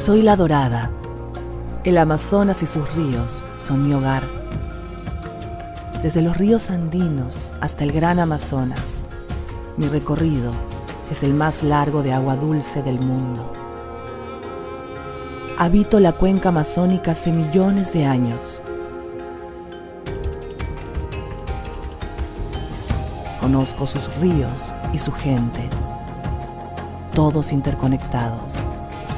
Soy la Dorada. El Amazonas y sus ríos son mi hogar. Desde los ríos andinos hasta el gran Amazonas, mi recorrido es el más largo de agua dulce del mundo. Habito la cuenca amazónica hace millones de años. Conozco sus ríos y su gente. Todos interconectados.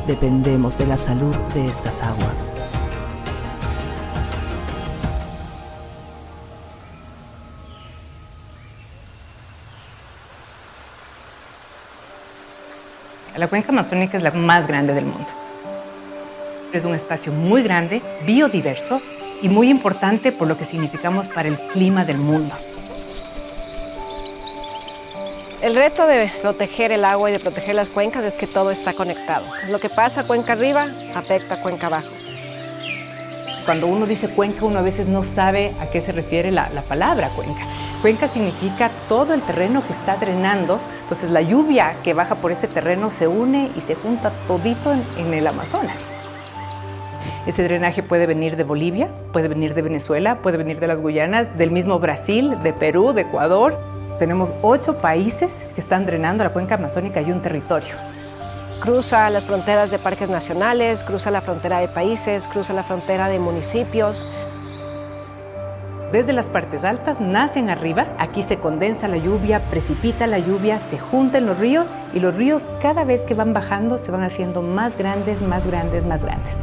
Dependemos de la salud de estas aguas. La cuenca amazónica es la más grande del mundo. Es un espacio muy grande, biodiverso y muy importante por lo que significamos para el clima del mundo. El reto de proteger el agua y de proteger las cuencas es que todo está conectado. Lo que pasa cuenca arriba afecta a cuenca abajo. Cuando uno dice cuenca, uno a veces no sabe a qué se refiere la palabra cuenca. Cuenca significa todo el terreno que está drenando, entonces la lluvia que baja por ese terreno se une y se junta todito en el Amazonas. Ese drenaje puede venir de Bolivia, puede venir de Venezuela, puede venir de las Guyanas, del mismo Brasil, de Perú, de Ecuador. Tenemos 8 países que están drenando la cuenca amazónica y un territorio. Cruza las fronteras de parques nacionales, cruza la frontera de países, cruza la frontera de municipios. Desde las partes altas nacen arriba, aquí se condensa la lluvia, precipita la lluvia, se juntan los ríos y los ríos cada vez que van bajando se van haciendo más grandes, más grandes, más grandes.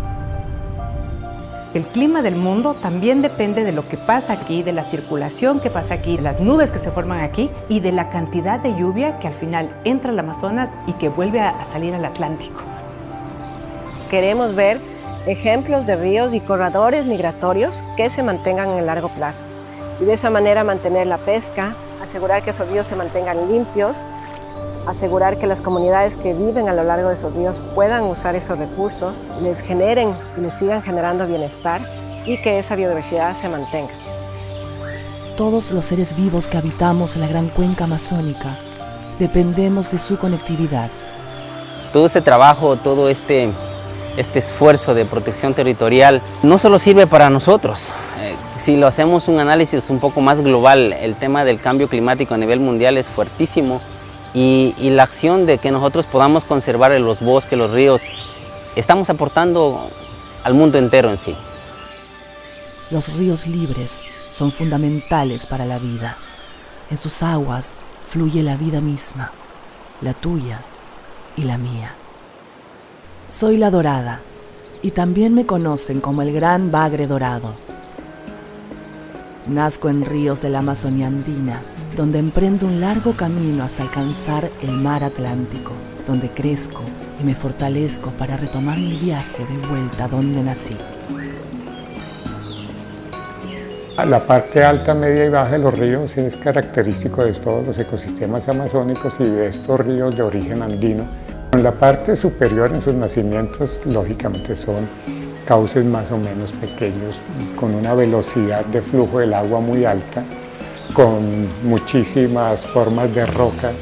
El clima del mundo también depende de lo que pasa aquí, de la circulación que pasa aquí, de las nubes que se forman aquí y de la cantidad de lluvia que al final entra al Amazonas y que vuelve a salir al Atlántico. Queremos ver ejemplos de ríos y corredores migratorios que se mantengan en el largo plazo. Y de esa manera mantener la pesca, asegurar que esos ríos se mantengan limpios, asegurar que las comunidades que viven a lo largo de esos ríos puedan usar esos recursos, les generen y les sigan generando bienestar y que esa biodiversidad se mantenga. Todos los seres vivos que habitamos la gran cuenca amazónica dependemos de su conectividad. Todo ese trabajo, todo este esfuerzo de protección territorial no solo sirve para nosotros. Si lo hacemos un análisis un poco más global, el tema del cambio climático a nivel mundial es fuertísimo. Y la acción de que nosotros podamos conservar los bosques, los ríos, estamos aportando al mundo entero en sí. Los ríos libres son fundamentales para la vida. En sus aguas fluye la vida misma, la tuya y la mía. Soy la Dorada y también me conocen como el Gran Bagre Dorado. Nazco en ríos de la Amazonía andina, donde emprendo un largo camino hasta alcanzar el mar Atlántico, donde crezco y me fortalezco para retomar mi viaje de vuelta a donde nací. La parte alta, media y baja de los ríos es característico de todos los ecosistemas amazónicos y de estos ríos de origen andino. En la parte superior, en sus nacimientos, lógicamente son cauces más o menos pequeños, con una velocidad de flujo del agua muy alta, con muchísimas formas de roca,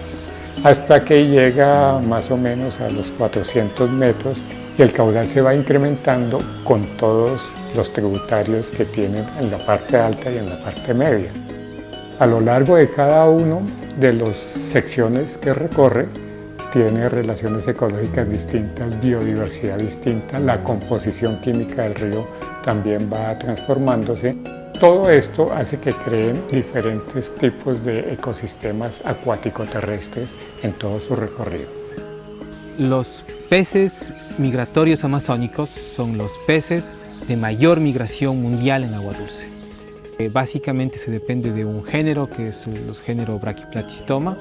hasta que llega más o menos a los 400 metros y el caudal se va incrementando con todos los tributarios que tienen en la parte alta y en la parte media. A lo largo de cada uno de las secciones que recorre, tiene relaciones ecológicas distintas, biodiversidad distinta, la composición química del río también va transformándose. Todo esto hace que creen diferentes tipos de ecosistemas acuático-terrestres en todo su recorrido. Los peces migratorios amazónicos son los peces de mayor migración mundial en agua dulce. Básicamente se depende de un género que es el género Brachyplatystoma.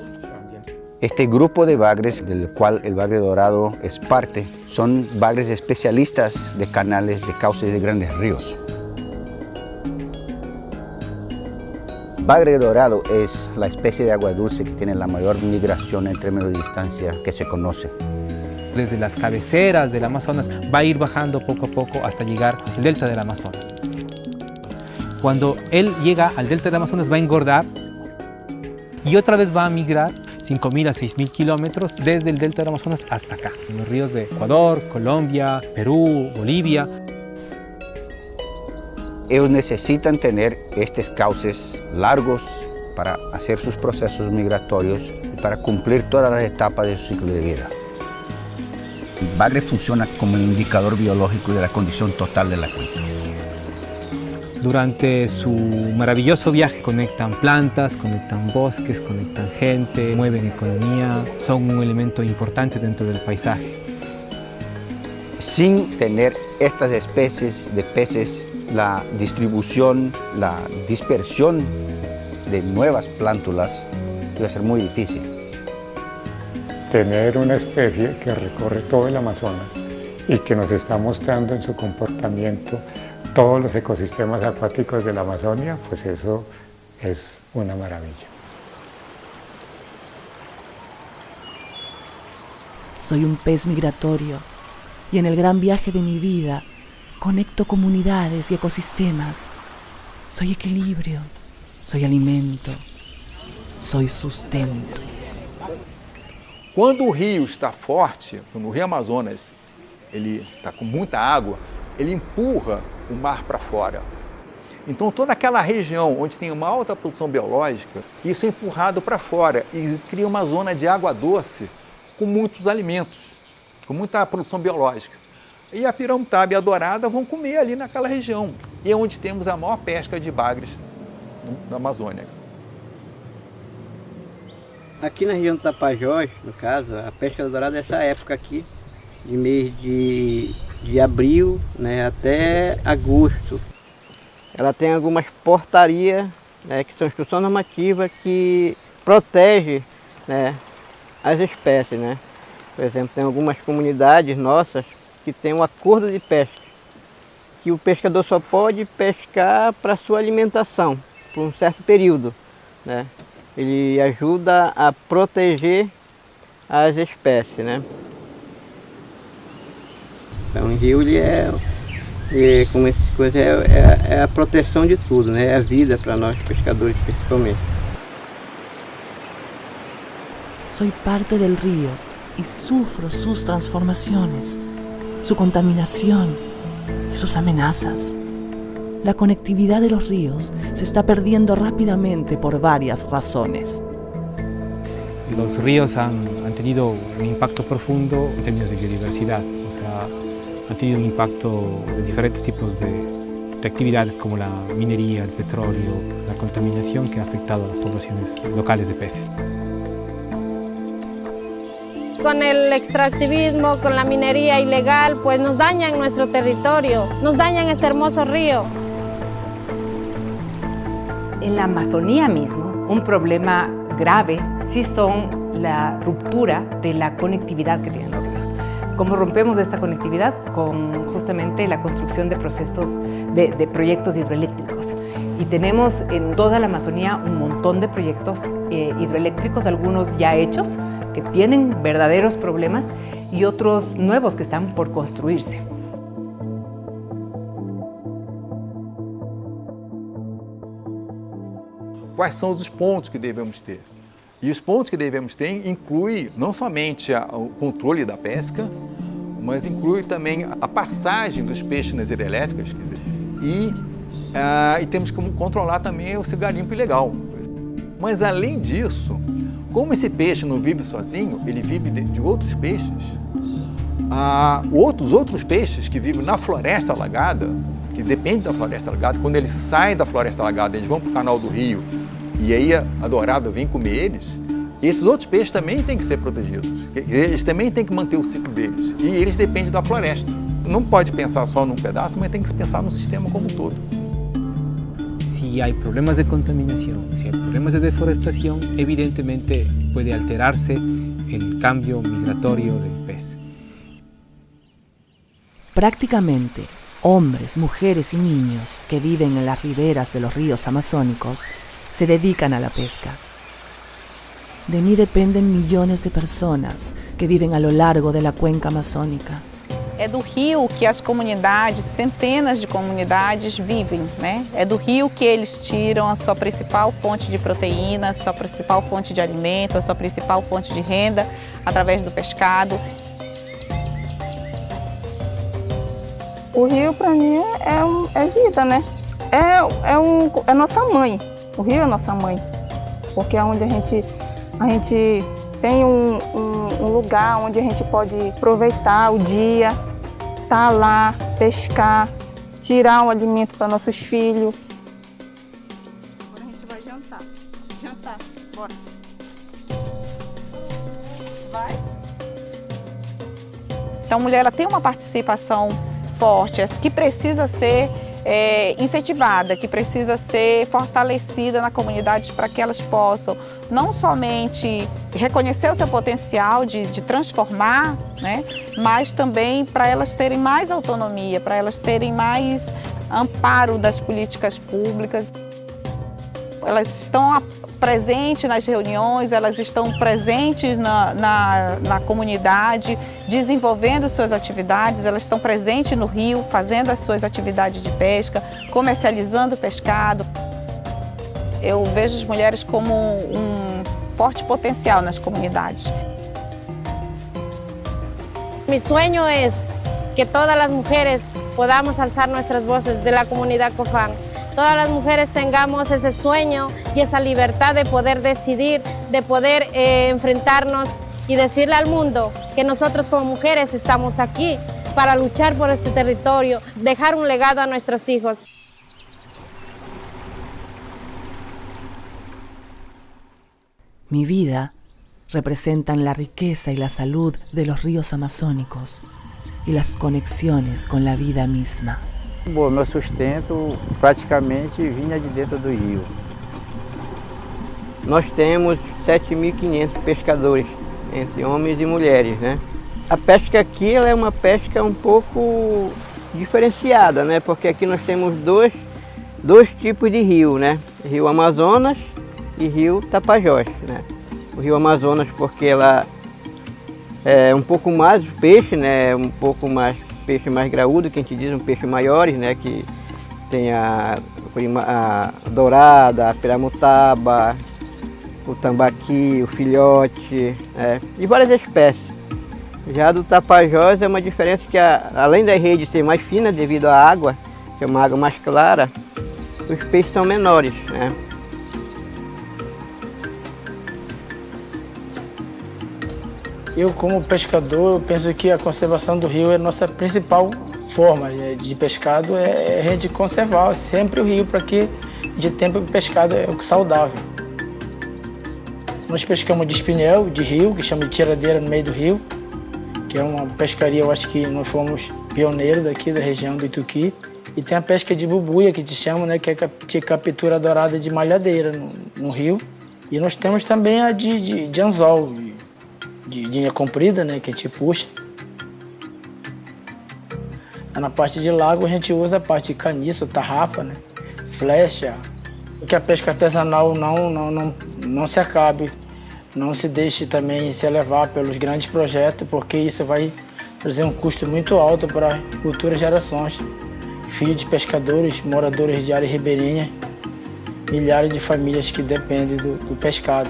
Este grupo de bagres, del cual el bagre dorado es parte, son bagres especialistas de canales, de cauces de grandes ríos. Bagre dorado es la especie de agua dulce que tiene la mayor migración en términos de distancia que se conoce. Desde las cabeceras del Amazonas va a ir bajando poco a poco hasta llegar al delta del Amazonas. Cuando él llega al delta del Amazonas va a engordar y otra vez va a migrar 5.000 a 6.000 kilómetros desde el delta del Amazonas hasta acá, en los ríos de Ecuador, Colombia, Perú, Bolivia. Ellos necesitan tener estos cauces largos para hacer sus procesos migratorios y para cumplir todas las etapas de su ciclo de vida. El bagre funciona como un indicador biológico de la condición total de la cuenca. Durante su maravilloso viaje conectan plantas, conectan bosques, conectan gente, mueven economía, son un elemento importante dentro del paisaje. Sin tener estas especies de peces, la distribución, la dispersión de nuevas plántulas va a ser muy difícil. Tener una especie que recorre todo el Amazonas y que nos está mostrando en su comportamiento todos los ecosistemas acuáticos de la Amazonia, pues eso es una maravilla. Soy un pez migratorio y en el gran viaje de mi vida conecto comunidades y ecosistemas. Soy equilibrio, soy alimento, soy sustento. Quando o rio está forte, quando o rio Amazonas ele está com muita água, ele empurra o mar para fora. Então toda aquela região onde tem uma alta produção biológica, isso é empurrado para fora e cria uma zona de água doce com muitos alimentos, com muita produção biológica. E a piramutaba e a dourada vão comer ali naquela região. E é onde temos a maior pesca de bagres na Amazônia. Aqui na região do Tapajós, no caso, a pesca da dourada é essa época aqui, de mês de abril, né, até agosto. Ela tem algumas portarias, né, que são instrução normativa que protege, né, as espécies, né. Por exemplo, tem algumas comunidades nossas que têm um acordo de pesca, que o pescador só pode pescar para sua alimentação, por um certo período, né. Ele ajuda a proteger as espécies, né. Então o rio como essa coisa, é a proteção de tudo, né? É a vida para nós pescadores principalmente. Soy parte del río y sufro sus transformaciones, su contaminación y sus amenazas. La conectividad de los ríos se está perdiendo rápidamente por varias razones. Los ríos han tenido un impacto profundo en términos de biodiversidad, o sea, han tenido un impacto de diferentes tipos de actividades como la minería, el petróleo, la contaminación que ha afectado a las poblaciones locales de peces. Con el extractivismo, con la minería ilegal, pues nos dañan nuestro territorio, nos dañan este hermoso río. En la Amazonía mismo, un problema grave sí son la ruptura de la conectividad que tienen los ríos. ¿Cómo rompemos esta conectividad? Con justamente la construcción de procesos, de proyectos hidroeléctricos. Y tenemos en toda la Amazonía un montón de proyectos hidroeléctricos, algunos ya hechos, que tienen verdaderos problemas, y otros nuevos que están por construirse. Quais são os pontos que devemos ter? E os pontos que devemos ter inclui não somente o controle da pesca, mas inclui também a passagem dos peixes nas hidrelétricas, e temos que controlar também o garimpo ilegal. Mas além disso, como esse peixe não vive sozinho, ele vive de outros peixes, outros peixes que vivem na floresta alagada, que dependem da floresta alagada, quando eles saem da floresta alagada, eles vão para o canal do rio, e aí a dourada vem comer eles, esses outros peixes também têm que ser protegidos. Eles também têm que manter o ciclo deles. E eles dependem da floresta. Não pode pensar só num pedaço, mas tem que pensar no sistema como um todo. Si hay problemas de contaminación, si hay problemas de deforestación, evidentemente puede alterarse el cambio migratorio del pez. Prácticamente, hombres, mujeres y niños que viven en las riberas de los ríos amazónicos se dedican a la pesca. De mí dependen millones de personas que viven a lo largo de la cuenca amazónica. É do rio que as comunidades, centenas de comunidades vivem, né? É do rio que eles tiram a sua principal fonte de proteína, a sua principal fonte de alimento, a sua principal fonte de renda, através do pescado. O rio, para mim, é vida, né? É nossa mãe. O rio é nossa mãe. Porque é onde a gente tem um lugar onde a gente pode aproveitar o dia, estar lá, pescar, tirar um alimento para nossos filhos. Agora a gente vai jantar. Jantar, bora. Vai. Então a mulher ela tem uma participação forte, que precisa ser incentivada, que precisa ser fortalecida na comunidade para que elas possam não somente reconhecer o seu potencial de transformar, né, mas também para elas terem mais autonomia, para elas terem mais amparo das políticas públicas. Elas estão presentes nas reuniões, elas estão presentes na comunidade, desenvolvendo suas atividades, elas estão presentes no rio, fazendo as suas atividades de pesca, comercializando o pescado. Eu vejo as mulheres como um forte potencial nas comunidades. Mi sueño es que todas las mujeres podamos alzar nuestras voces de la comunidad Cofán. Todas las mujeres tengamos ese sueño y esa libertad de poder decidir, de poder enfrentarnos y decirle al mundo que nosotros como mujeres estamos aquí para luchar por este territorio, dejar un legado a nuestros hijos. Mi vida representan la riqueza y la salud de los ríos amazónicos y las conexiones con la vida misma. Bom, meu sustento praticamente vinha de dentro do rio. Nós temos 7.500 pescadores, entre homens e mulheres, né? A pesca aqui ela é uma pesca um pouco diferenciada, né? Porque aqui nós temos dois tipos de rio, né? Rio Amazonas e rio Tapajós, né? O rio Amazonas porque ela é um pouco mais peixe, né? Um pouco mais peixe mais graúdo, que a gente diz, um peixe maiores, né? Que tem a dourada, a piramutaba, o tambaqui, o filhote, e várias espécies. Já do Tapajós é uma diferença que, além da rede ser mais fina devido à água, que é uma água mais clara, os peixes são menores, né? Eu, como pescador, eu penso que a conservação do rio é a nossa principal forma de pescado, é a gente conservar sempre o rio, para que de tempo o pescado é saudável. Nós pescamos de espinhel, de rio, que chama de tiradeira no meio do rio, que é uma pescaria, eu acho que nós fomos pioneiros daqui da região do Ituqui. E tem a pesca de bubuia, que te chama, né, que é a captura dourada de malhadeira no rio. E nós temos também a de anzol, de linha comprida, né, que a gente puxa. Na parte de lago a gente usa a parte de caniço, tarrafa, né, flecha, que a pesca artesanal não se acabe, não se deixe também se elevar pelos grandes projetos, porque isso vai trazer um custo muito alto para futuras gerações. Filhos de pescadores, moradores de área ribeirinha, milhares de famílias que dependem do pescado.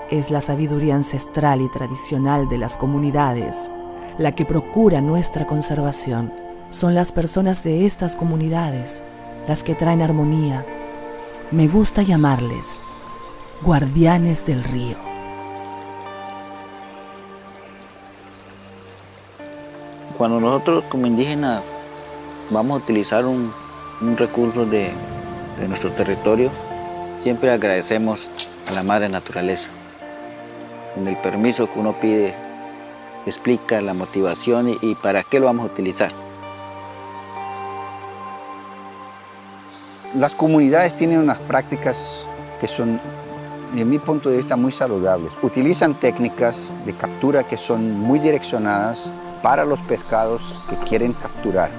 Es la sabiduría ancestral y tradicional de las comunidades la que procura nuestra conservación. Son las personas de estas comunidades las que traen armonía. Me gusta llamarles guardianes del río. Cuando nosotros como indígenas vamos a utilizar un recurso de nuestro territorio, siempre agradecemos a la madre naturaleza. Con el permiso que uno pide, explica la motivación y para qué lo vamos a utilizar. Las comunidades tienen unas prácticas que son desde mi punto de vista, muy saludables. Utilizan técnicas de captura que son muy direccionadas para los pescados que quieren capturar.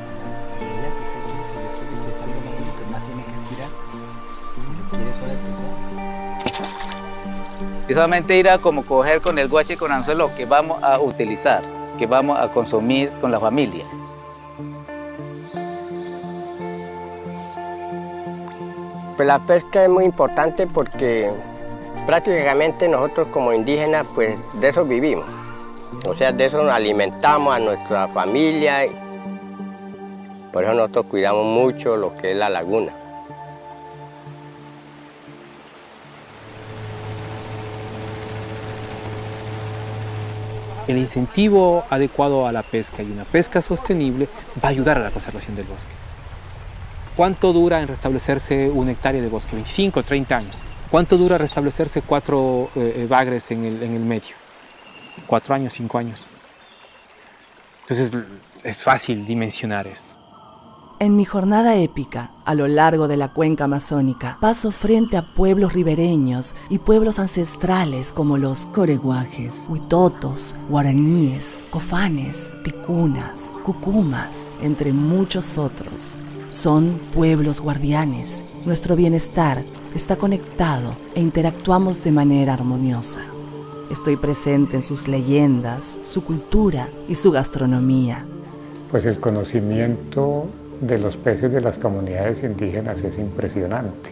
Y solamente ir a como coger con el guache con anzuelo que vamos a utilizar, que vamos a consumir con la familia. Pues la pesca es muy importante porque prácticamente nosotros como indígenas pues de eso vivimos. O sea, de eso nos alimentamos a nuestra familia. Por eso nosotros cuidamos mucho lo que es la laguna. El incentivo adecuado a la pesca y una pesca sostenible va a ayudar a la conservación del bosque. ¿Cuánto dura en restablecerse una hectárea de bosque? 25, 30 años. ¿Cuánto dura restablecerse 4 bagres en el medio? 4 años, 5 años. Entonces es fácil dimensionar esto. En mi jornada épica, a lo largo de la cuenca amazónica, paso frente a pueblos ribereños y pueblos ancestrales como los coreguajes, huitotos, guaraníes, cofanes, ticunas, cucumas, entre muchos otros. Son pueblos guardianes. Nuestro bienestar está conectado e interactuamos de manera armoniosa. Estoy presente en sus leyendas, su cultura y su gastronomía. Pues el conocimiento de los peces de las comunidades indígenas es impresionante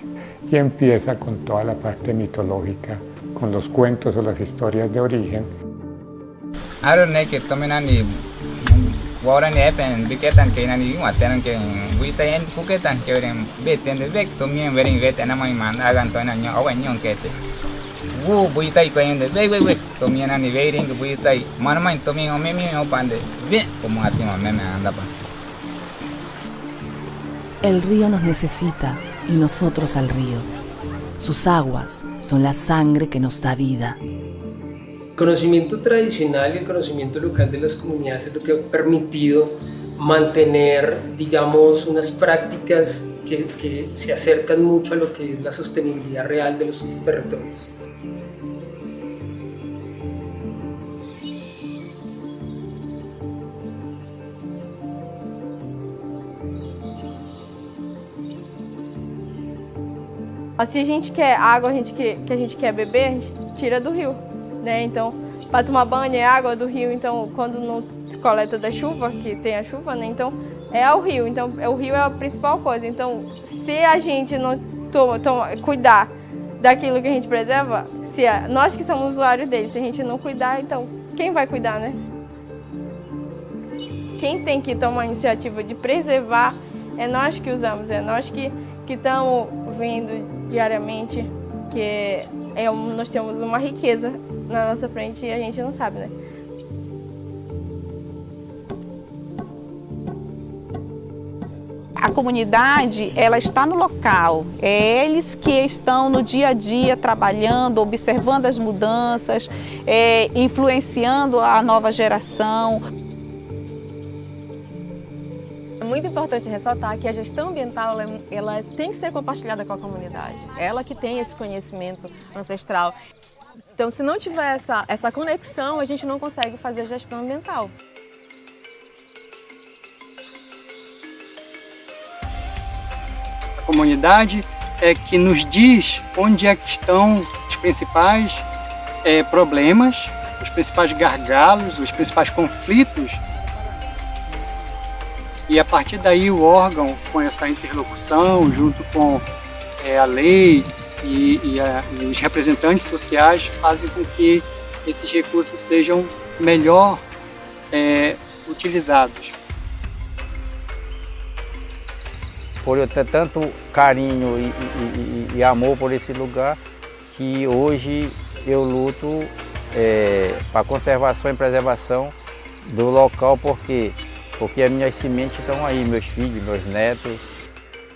y empieza con toda la parte mitológica, con los cuentos o las historias de origen. Guarani epen biketan ke nani watenan ke guita en puketan ke verem beten de bek to mien verin veten na mai man agan to na nyo awen nyon kete wu buitai ko en de bek to mien ani verin buitai man man to mien o memi o pande bien como atima meme anda pa. El río nos necesita y nosotros al río. Sus aguas son la sangre que nos da vida. El conocimiento tradicional y el conocimiento local de las comunidades es lo que ha permitido mantener, digamos, unas prácticas que se acercan mucho a lo que es la sostenibilidad real de los territorios. Se a gente quer água, que a gente quer beber, a gente tira do rio, né? Então, para tomar banho é água do rio, então quando não se coleta da chuva, que tem a chuva, né? Então é o rio, então o rio é a principal coisa. Então, se a gente não cuidar daquilo que a gente preserva, nós que somos usuários dele, se a gente não cuidar, então quem vai cuidar, né? Quem tem que tomar a iniciativa de preservar é nós que usamos, é nós que estamos vendo diariamente que nós temos uma riqueza na nossa frente e a gente não sabe, né? A comunidade, ela está no local, é eles que estão no dia a dia trabalhando, observando as mudanças, influenciando a nova geração. É muito importante ressaltar que a gestão ambiental ela tem que ser compartilhada com a comunidade. Ela que tem esse conhecimento ancestral. Então, se não tiver essa conexão, a gente não consegue fazer a gestão ambiental. A comunidade é que nos diz onde é que estão os principais problemas, os principais gargalos, os principais conflitos. E a partir daí o órgão, com essa interlocução, junto com a lei e os representantes sociais, fazem com que esses recursos sejam melhor utilizados. Por eu ter tanto carinho e amor por esse lugar, que hoje eu luto para a conservação e preservação do local, porque as minhas sementes estão aí, meus filhos, meus netos.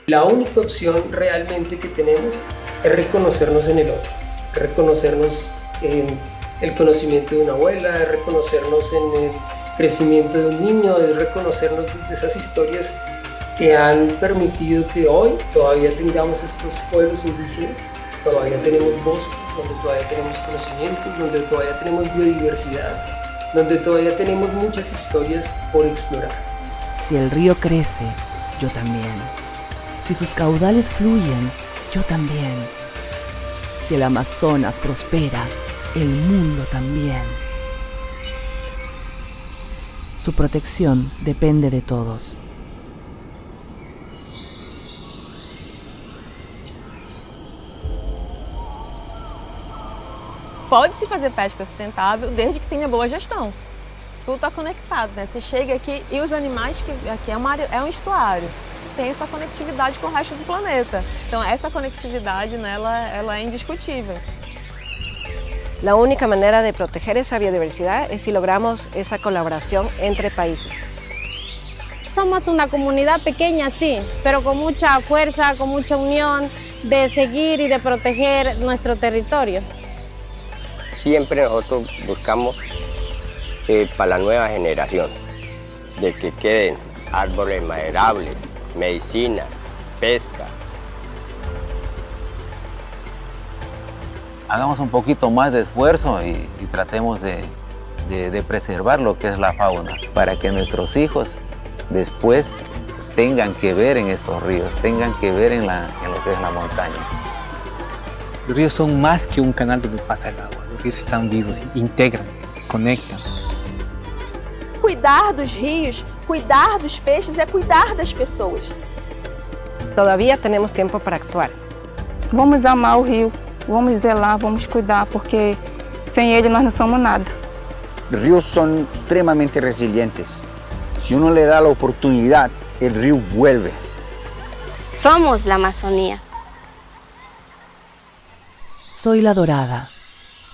La única opción realmente que tenemos es reconocernos en el otro, reconocernos en el conocimiento de una abuela, es reconocernos en el crecimiento de un niño, es reconocernos desde esas historias que han permitido que hoy todavía tengamos estos pueblos indígenas, todavía tenemos bosques, donde todavía tenemos conocimientos, donde todavía tenemos biodiversidad, donde todavía tenemos muchas historias por explorar. Si el río crece, yo también. Si sus caudales fluyen, yo también. Si el Amazonas prospera, el mundo también. Su protección depende de todos. Pode-se fazer pesca sustentável desde que tenha boa gestão. Tudo está conectado, né? Você chega aqui e os animais, que aqui é um estuário, tem essa conectividade com o resto do planeta. Então essa conectividade, né, ela é indiscutível. La única manera de proteger esa biodiversidad es si logramos esa colaboración entre países. Somos una comunidad pequeña, sí, pero con mucha fuerza, con mucha unión de seguir y de proteger nuestro territorio. Siempre nosotros buscamos para la nueva generación, de que queden árboles maderables, medicina, pesca. Hagamos un poquito más de esfuerzo y tratemos de preservar lo que es la fauna, para que nuestros hijos después tengan que ver en estos ríos, tengan que ver en lo que es la montaña. Los ríos son más que un canal donde pasa el agua. Los ríos están vivos, integran, conectan. Cuidar dos rios, cuidar dos peixes é cuidar das pessoas. Todavía tenemos tiempo para actuar. Vamos amar o rio, vamos zelar, vamos cuidar, porque sem ele nós não somos nada. Los ríos son extremadamente resilientes. Si uno le da la oportunidad, el río vuelve. Somos la Amazonía. Soy la Dorada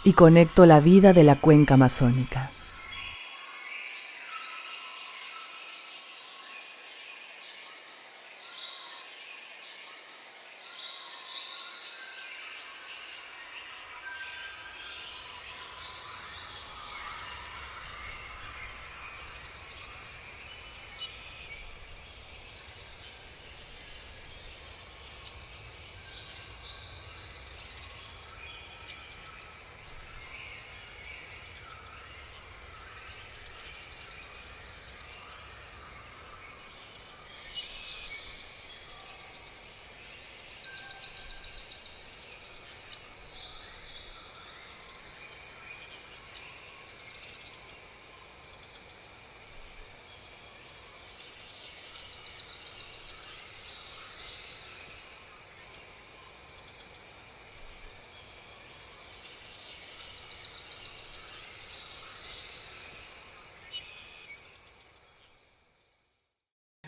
y conecto la vida de la cuenca amazónica.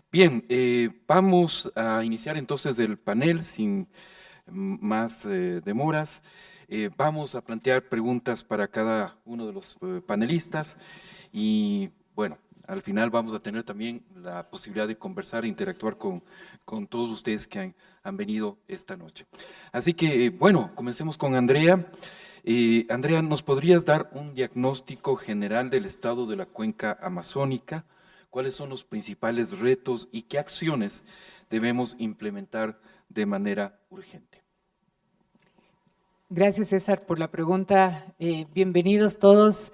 Bien, vamos a iniciar entonces el panel sin más demoras. Vamos a plantear preguntas para cada uno de los panelistas y bueno, al final vamos a tener también la posibilidad de conversar e interactuar con todos ustedes que han venido esta noche. Así que bueno, comencemos con Andrea. Andrea, ¿nos podrías dar un diagnóstico general del estado de la cuenca amazónica? ¿Cuáles son los principales retos y qué acciones debemos implementar de manera urgente? Gracias, César, por la pregunta. Bienvenidos todos.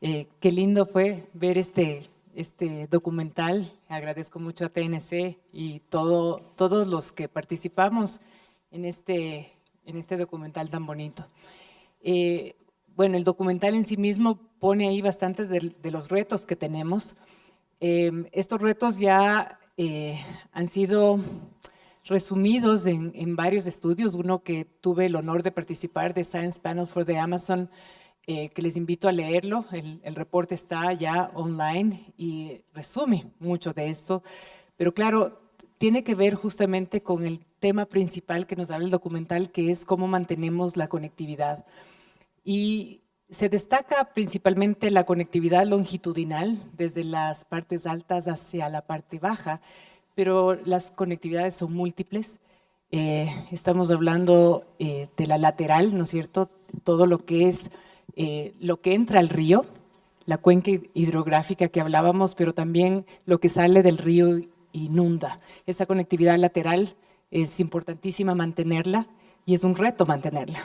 Qué lindo fue ver este documental. Agradezco mucho a TNC y todos los que participamos en este documental tan bonito. Bueno, el documental en sí mismo pone ahí bastantes de los retos que tenemos. Estos retos ya han sido resumidos en varios estudios, uno que tuve el honor de participar de Science Panels for the Amazon, que les invito a leerlo, el reporte está ya online y resume mucho de esto, pero claro, tiene que ver justamente con el tema principal que nos habla el documental, que es cómo mantenemos la conectividad. Y se destaca principalmente la conectividad longitudinal, desde las partes altas hacia la parte baja, pero las conectividades son múltiples. Estamos hablando de la lateral, ¿no es cierto? Todo lo que es lo que entra al río, la cuenca hidrográfica que hablábamos, pero también lo que sale del río inunda. Esa conectividad lateral es importantísima mantenerla. y es un reto mantenerla,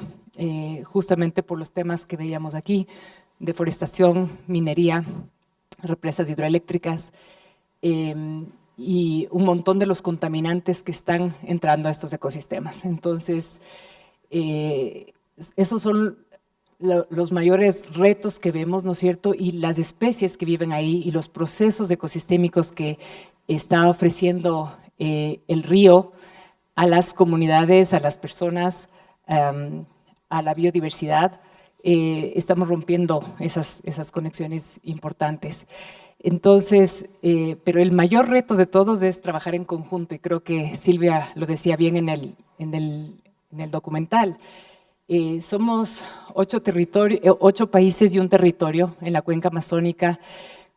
justamente por los temas que veíamos aquí, deforestación, minería, represas hidroeléctricas, y un montón de los contaminantes que están entrando a estos ecosistemas. Entonces, esos son los mayores retos que vemos, ¿no es cierto? Y las especies que viven ahí y los procesos ecosistémicos que está ofreciendo el río a las comunidades, a las personas, a la biodiversidad, estamos rompiendo esas conexiones importantes. Entonces, pero el mayor reto de todos es trabajar en conjunto, y creo que Silvia lo decía bien en el documental. Somos 8 países y un territorio en la cuenca amazónica.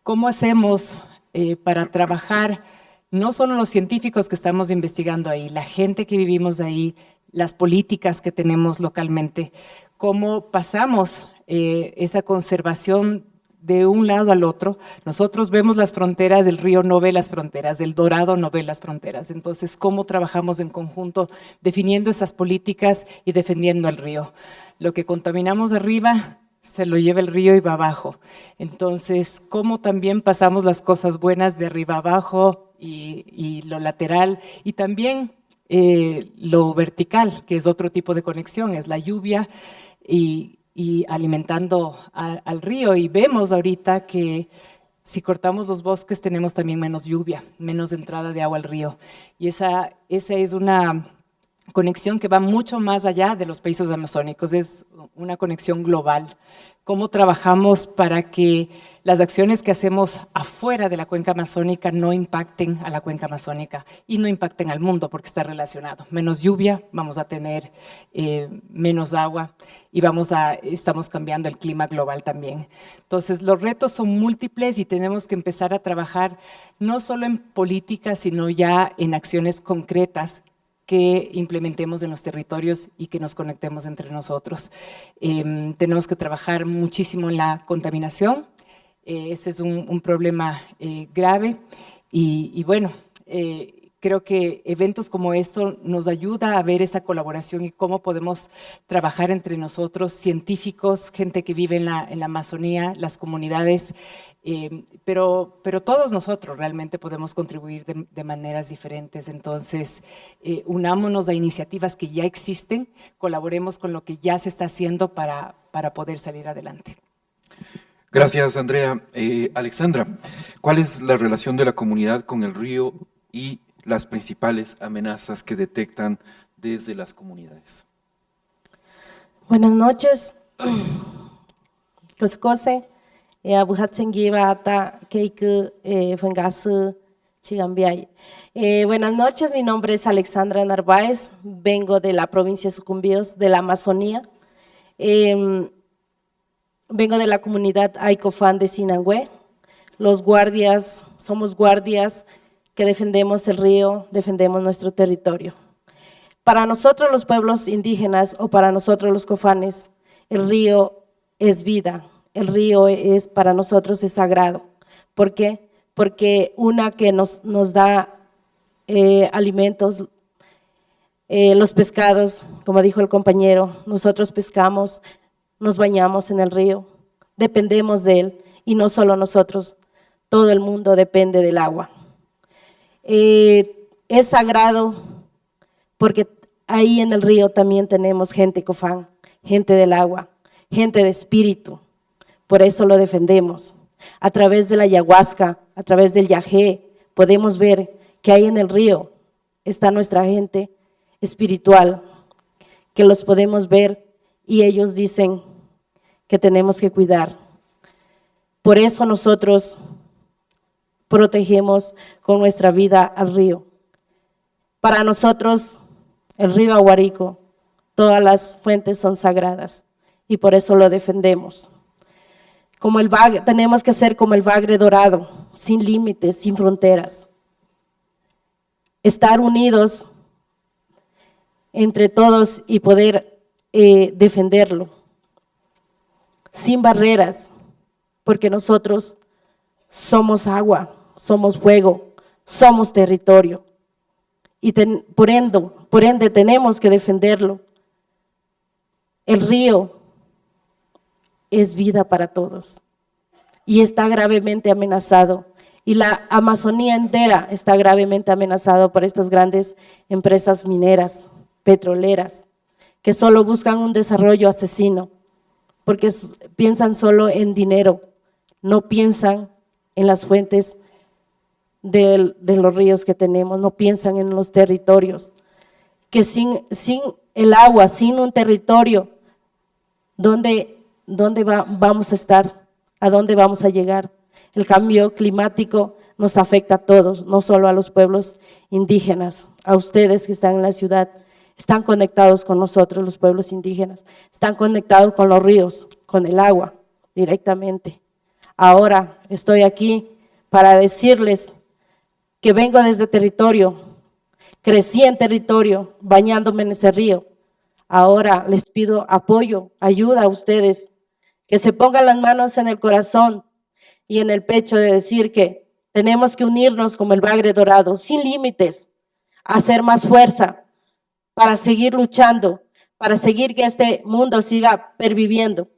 ¿Cómo hacemos para trabajar no solo los científicos que estamos investigando ahí, la gente que vivimos ahí, las políticas que tenemos localmente? ¿Cómo pasamos esa conservación de un lado al otro? Nosotros vemos las fronteras, el río no ve las fronteras, el Dorado no ve las fronteras. Entonces, ¿cómo trabajamos en conjunto definiendo esas políticas y defendiendo al río? Lo que contaminamos arriba se lo lleva el río y va abajo. Entonces, ¿cómo también pasamos las cosas buenas de arriba abajo y lo lateral? Y también lo vertical, que es otro tipo de conexión, es la lluvia y alimentando al río. Y vemos ahorita que si cortamos los bosques tenemos también menos lluvia, menos entrada de agua al río. Y esa es una conexión que va mucho más allá de los países amazónicos, es una conexión global. ¿Cómo trabajamos para que las acciones que hacemos afuera de la cuenca amazónica no impacten a la cuenca amazónica y no impacten al mundo, porque está relacionado? Menos lluvia, vamos a tener menos agua y estamos cambiando el clima global también. Entonces, los retos son múltiples y tenemos que empezar a trabajar no solo en política, sino ya en acciones concretas que implementemos en los territorios y que nos conectemos entre nosotros. Tenemos que trabajar muchísimo en la contaminación. Ese es un problema grave y bueno, creo que eventos como esto nos ayuda a ver esa colaboración y cómo podemos trabajar entre nosotros, científicos, gente que vive en la Amazonía, las comunidades, pero todos nosotros realmente podemos contribuir de maneras diferentes. Entonces, unámonos a iniciativas que ya existen, colaboremos con lo que ya se está haciendo para poder salir adelante. Gracias, Andrea. Alexandra, ¿cuál es la relación de la comunidad con el río y las principales amenazas que detectan desde las comunidades? Buenas noches. Coscose, buenas noches, mi nombre es Alexandra Narváez, vengo de la provincia de Sucumbíos, de la Amazonía. Vengo de la comunidad Aicofán de Sinangué. Los guardias, somos guardias que defendemos el río, defendemos nuestro territorio. Para nosotros los pueblos indígenas o para nosotros los cofanes, el río es vida, el río para nosotros es sagrado. ¿Por qué? Porque una que nos da alimentos, los pescados, como dijo el compañero, nosotros pescamos, nos bañamos en el río, dependemos de él, y no solo nosotros, todo el mundo depende del agua. Es sagrado porque ahí en el río también tenemos gente cofán, gente del agua, gente de espíritu, por eso lo defendemos. A través de la ayahuasca, a través del yagé, podemos ver que ahí en el río está nuestra gente espiritual, que los podemos ver y ellos dicen que tenemos que cuidar. Por eso nosotros protegemos con nuestra vida al río. Para nosotros, el río Aguarico, todas las fuentes son sagradas y por eso lo defendemos. Como el bagre, tenemos que ser como el bagre dorado, sin límites, sin fronteras. Estar unidos entre todos y poder defenderlo, sin barreras, porque nosotros somos agua, somos fuego, somos territorio y por ende tenemos que defenderlo El río es vida para todos y está gravemente amenazado. Y la Amazonía entera está gravemente amenazada por estas grandes empresas mineras, petroleras, que solo buscan un desarrollo asesino, porque piensan solo en dinero, no piensan en las fuentes de los ríos que tenemos, no piensan en los territorios, que sin el agua, sin un territorio, ¿dónde vamos a estar? ¿A dónde vamos a llegar? El cambio climático nos afecta a todos, no solo a los pueblos indígenas, a ustedes que están en la ciudad, están conectados con nosotros, los pueblos indígenas, están conectados con los ríos, con el agua, directamente. Ahora estoy aquí para decirles que vengo desde territorio, crecí en territorio, bañándome en ese río. Ahora les pido apoyo, ayuda a ustedes, que se pongan las manos en el corazón y en el pecho de decir que tenemos que unirnos como el bagre dorado, sin límites, hacer más fuerza para seguir luchando, para seguir que este mundo siga perviviendo,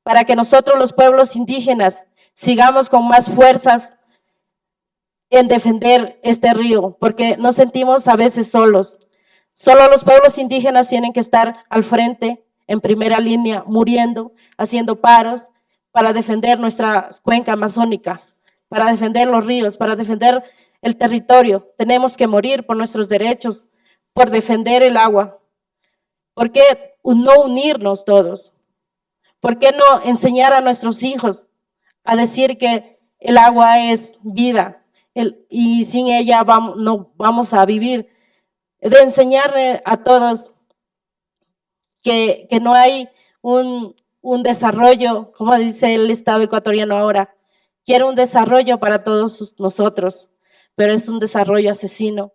para que nosotros los pueblos indígenas sigamos con más fuerzas en defender este río, porque nos sentimos a veces solos. Solo los pueblos indígenas tienen que estar al frente, en primera línea, muriendo, haciendo paros para defender nuestra cuenca amazónica, para defender los ríos, para defender el territorio. Tenemos que morir por nuestros derechos, por defender el agua. ¿Por qué no unirnos todos? ¿Por qué no enseñar a nuestros hijos a decir que el agua es vida y sin ella no vamos a vivir? De enseñarle a todos que no hay un desarrollo, como dice el Estado ecuatoriano ahora, quiere un desarrollo para todos nosotros, pero es un desarrollo asesino,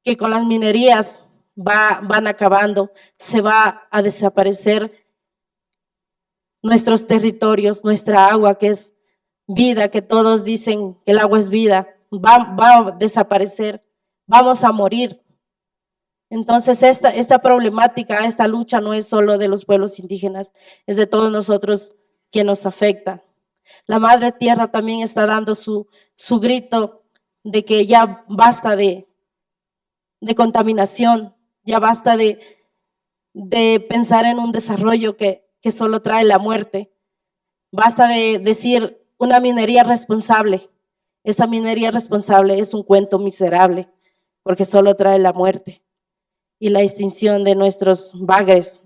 que con las minerías van acabando, se va a desaparecer nuestros territorios, nuestra agua que es vida, que todos dicen que el agua es vida, va a desaparecer, vamos a morir. Entonces esta problemática, esta lucha no es solo de los pueblos indígenas, es de todos nosotros quien nos afecta. La Madre Tierra también está dando su grito de que ya basta de contaminación, ya basta de pensar en un desarrollo que solo trae la muerte. Basta de decir una minería responsable. Esa minería responsable es un cuento miserable porque solo trae la muerte y la extinción de nuestros bagres,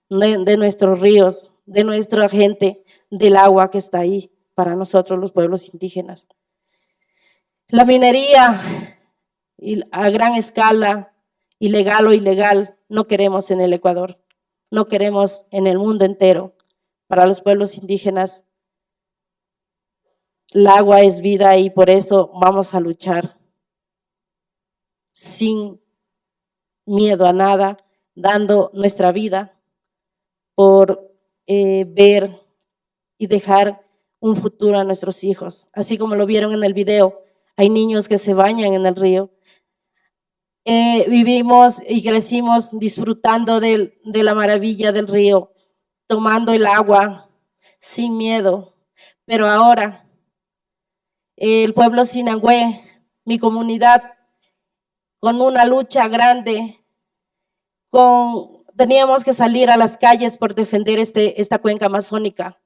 de nuestros ríos, de nuestra gente, del agua que está ahí para nosotros los pueblos indígenas. La minería a gran escala, ilegal o ilegal, no queremos en el Ecuador, no queremos en el mundo entero. Para los pueblos indígenas, el agua es vida y por eso vamos a luchar sin miedo a nada, dando nuestra vida por ver y dejar un futuro a nuestros hijos. Así como lo vieron en el video, hay niños que se bañan en el río. Vivimos y crecimos disfrutando de la maravilla del río, tomando el agua sin miedo. Pero ahora, el pueblo Sinangué, mi comunidad, con una lucha grande, teníamos que salir a las calles por defender esta cuenca amazónica,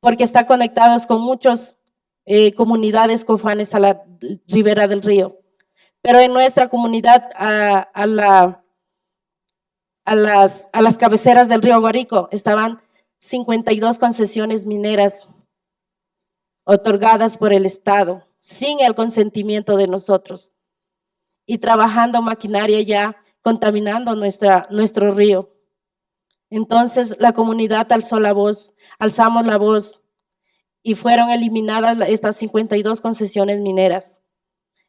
porque está conectados con muchas comunidades cofanes a la ribera del río. Pero en nuestra comunidad, a las cabeceras del río Guarico, estaban 52 concesiones mineras otorgadas por el Estado, sin el consentimiento de nosotros, y trabajando maquinaria ya, contaminando nuestro río. Entonces la comunidad alzó la voz, alzamos la voz, y fueron eliminadas estas 52 concesiones mineras.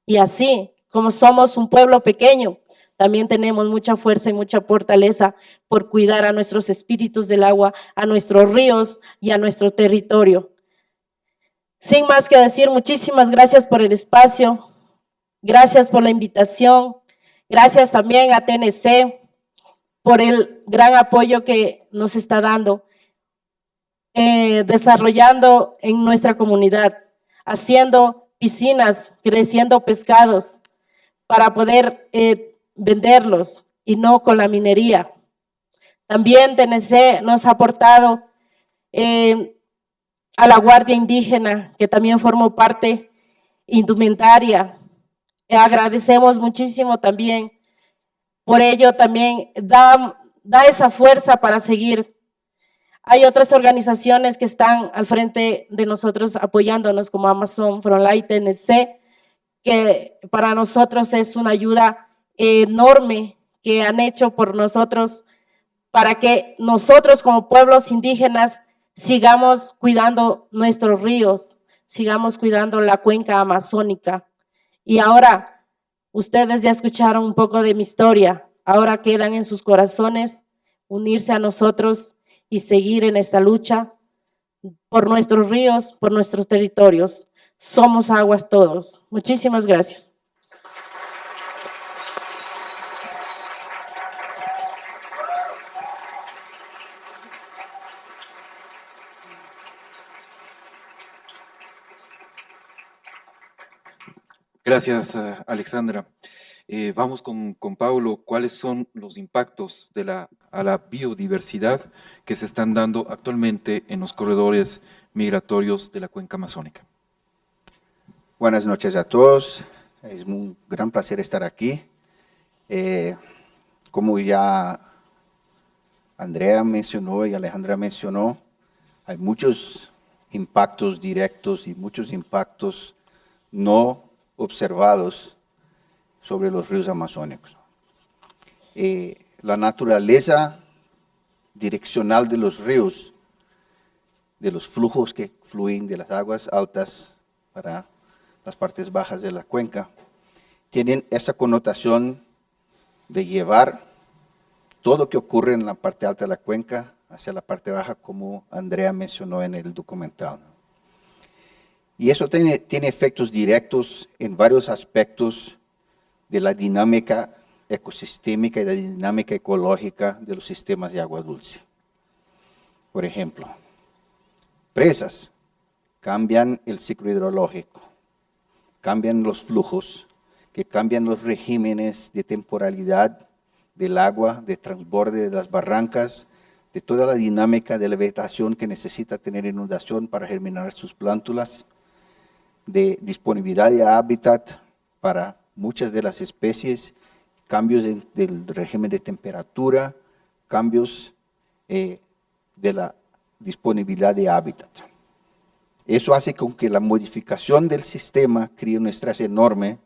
Y así, como somos un pueblo pequeño, también tenemos mucha fuerza y mucha fortaleza por cuidar a nuestros espíritus del agua, a nuestros ríos y a nuestro territorio. Sin más que decir, muchísimas gracias por el espacio, gracias por la invitación, gracias también a TNC por el gran apoyo que nos está dando, desarrollando en nuestra comunidad, haciendo piscinas, creciendo pescados para poder venderlos y no con la minería. También TNC nos ha aportado a la Guardia Indígena, que también formó parte indumentaria. Agradecemos muchísimo también. Por ello también da esa fuerza para seguir. Hay otras organizaciones que están al frente de nosotros apoyándonos, como Amazon, Frontline, TNC, que para nosotros es una ayuda enorme que han hecho por nosotros para que nosotros como pueblos indígenas sigamos cuidando nuestros ríos, sigamos cuidando la cuenca amazónica. Y ahora, ustedes ya escucharon un poco de mi historia, ahora quedan en sus corazones unirse a nosotros y seguir en esta lucha por nuestros ríos, por nuestros territorios. Somos aguas todos. Muchísimas gracias. Gracias, Alexandra. Vamos con Paulo. ¿Cuáles son los impactos a la biodiversidad que se están dando actualmente en los corredores migratorios de la cuenca amazónica? Buenas noches a todos. Es un gran placer estar aquí. Como ya Andrea mencionó y Alejandra mencionó, hay muchos impactos directos y muchos impactos no observados sobre los ríos amazónicos. La naturaleza direccional de los ríos, de los flujos que fluyen de las aguas altas para las partes bajas de la cuenca, tienen esa connotación de llevar todo lo que ocurre en la parte alta de la cuenca hacia la parte baja, como Andrea mencionó en el documental. Y eso tiene efectos directos en varios aspectos de la dinámica ecosistémica y la dinámica ecológica de los sistemas de agua dulce. Por ejemplo, presas cambian el ciclo hidrológico, cambian los flujos, que cambian los regímenes de temporalidad del agua, de transborde de las barrancas, de toda la dinámica de la vegetación que necesita tener inundación para germinar sus plántulas, de disponibilidad de hábitat para muchas de las especies, cambios del régimen de temperatura, cambios de la disponibilidad de hábitat. Eso hace con que la modificación del sistema cree un estrés enorme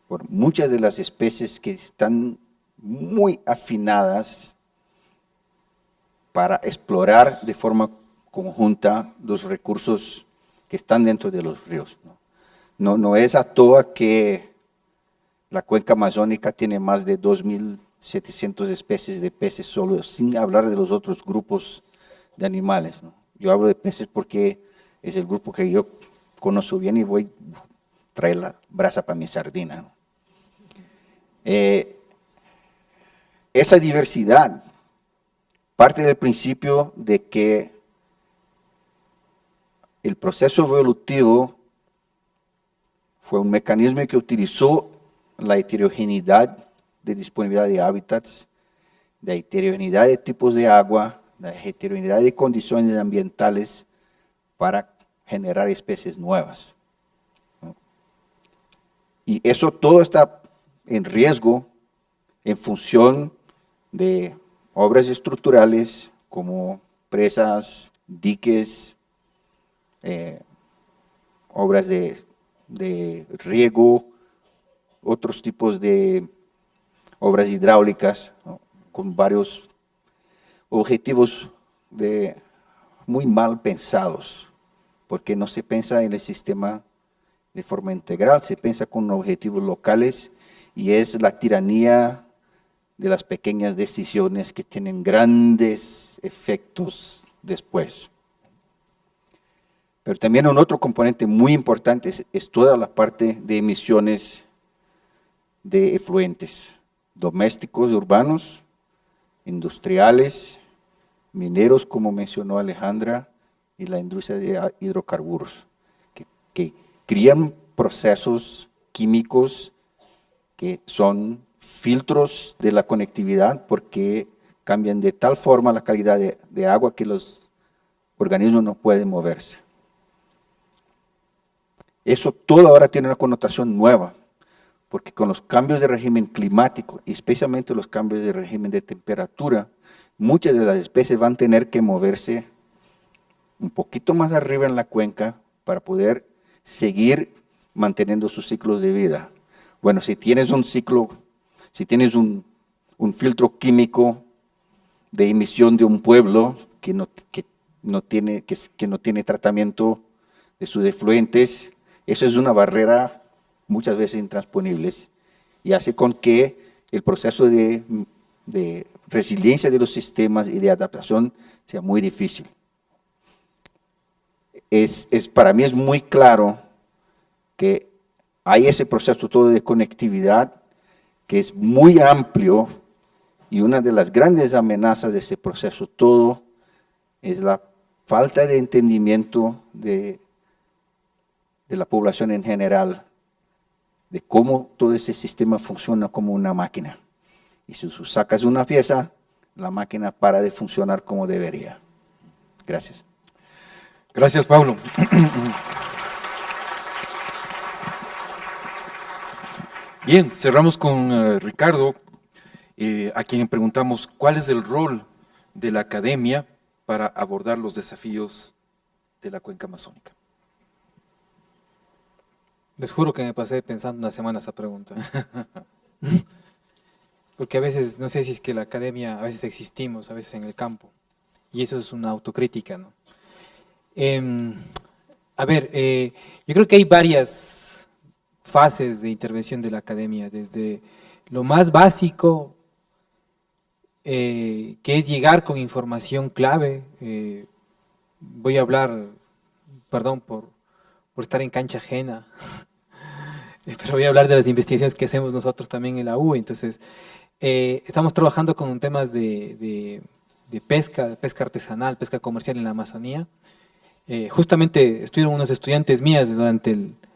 por muchas de las especies que están muy afinadas para explorar de forma conjunta los recursos que están dentro de los ríos. No es a toa que la cuenca amazónica tiene más de 2.700 especies de peces solo, sin hablar de los otros grupos de animales. Yo hablo de peces porque es el grupo que yo conozco bien y voy a traer la brasa para mi sardina. Esa diversidad parte del principio de que el proceso evolutivo fue un mecanismo que utilizó la heterogeneidad de disponibilidad de hábitats, la heterogeneidad de tipos de agua, la heterogeneidad de condiciones ambientales para generar especies nuevas. Y eso todo está en riesgo en función de obras estructurales como presas, diques, obras de riego, otros tipos de obras hidráulicas, ¿no?, con varios objetivos muy mal pensados, porque no se piensa en el sistema de forma integral, se piensa con objetivos locales y es la tiranía de las pequeñas decisiones que tienen grandes efectos después. Pero también un otro componente muy importante es toda la parte de emisiones de efluentes domésticos y urbanos, industriales, mineros, como mencionó Alejandra, y la industria de hidrocarburos, que crían procesos químicos que son filtros de la conectividad porque cambian de tal forma la calidad de agua que los organismos no pueden moverse. Eso todo ahora tiene una connotación nueva, porque con los cambios de régimen climático, y especialmente los cambios de régimen de temperatura, muchas de las especies van a tener que moverse un poquito más arriba en la cuenca para poder seguir manteniendo sus ciclos de vida. Bueno, si tienes un ciclo, si tienes un filtro químico de emisión de un pueblo que no tiene tratamiento de sus efluentes, eso es una barrera muchas veces intransponible y hace con que el proceso de resiliencia de los sistemas y de adaptación sea muy difícil. Para mí es muy claro que hay ese proceso todo de conectividad que es muy amplio y una de las grandes amenazas de ese proceso todo es la falta de entendimiento de la población en general, de cómo todo ese sistema funciona como una máquina. Y si tú sacas una pieza, la máquina para de funcionar como debería. Gracias. Gracias, Pablo. Bien, cerramos con Ricardo, a quien preguntamos cuál es el rol de la academia para abordar los desafíos de la cuenca amazónica. Les juro que me pasé pensando una semana esa pregunta. Porque a veces, no sé si es que la academia, a veces existimos, a veces en el campo. Y eso es una autocrítica, ¿no? Yo creo que hay varias fases de intervención de la academia, desde lo más básico, que es llegar con información clave. Voy a hablar, perdón por estar en cancha ajena, pero voy a hablar de las investigaciones que hacemos nosotros también en la U. Entonces, estamos trabajando con temas de pesca artesanal, pesca comercial en la Amazonía. Justamente estuvieron unos estudiantes mías durante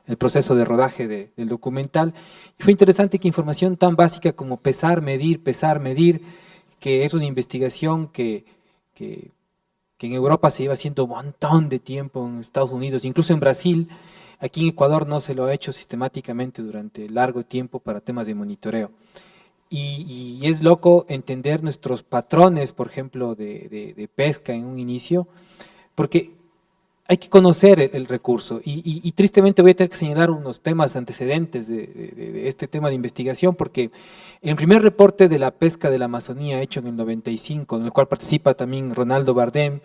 el proceso de rodaje del documental, y fue interesante que información tan básica como pesar, medir, que es una investigación que en Europa se lleva haciendo un montón de tiempo, en Estados Unidos, incluso en Brasil. Aquí en Ecuador no se lo ha hecho sistemáticamente durante largo tiempo para temas de monitoreo. Y es loco entender nuestros patrones, por ejemplo, de pesca en un inicio, porque hay que conocer el recurso. Y tristemente voy a tener que señalar unos temas antecedentes de este tema de investigación, porque el primer reporte de la pesca de la Amazonía hecho en el 95, en el cual participa también Ronaldo Bardem,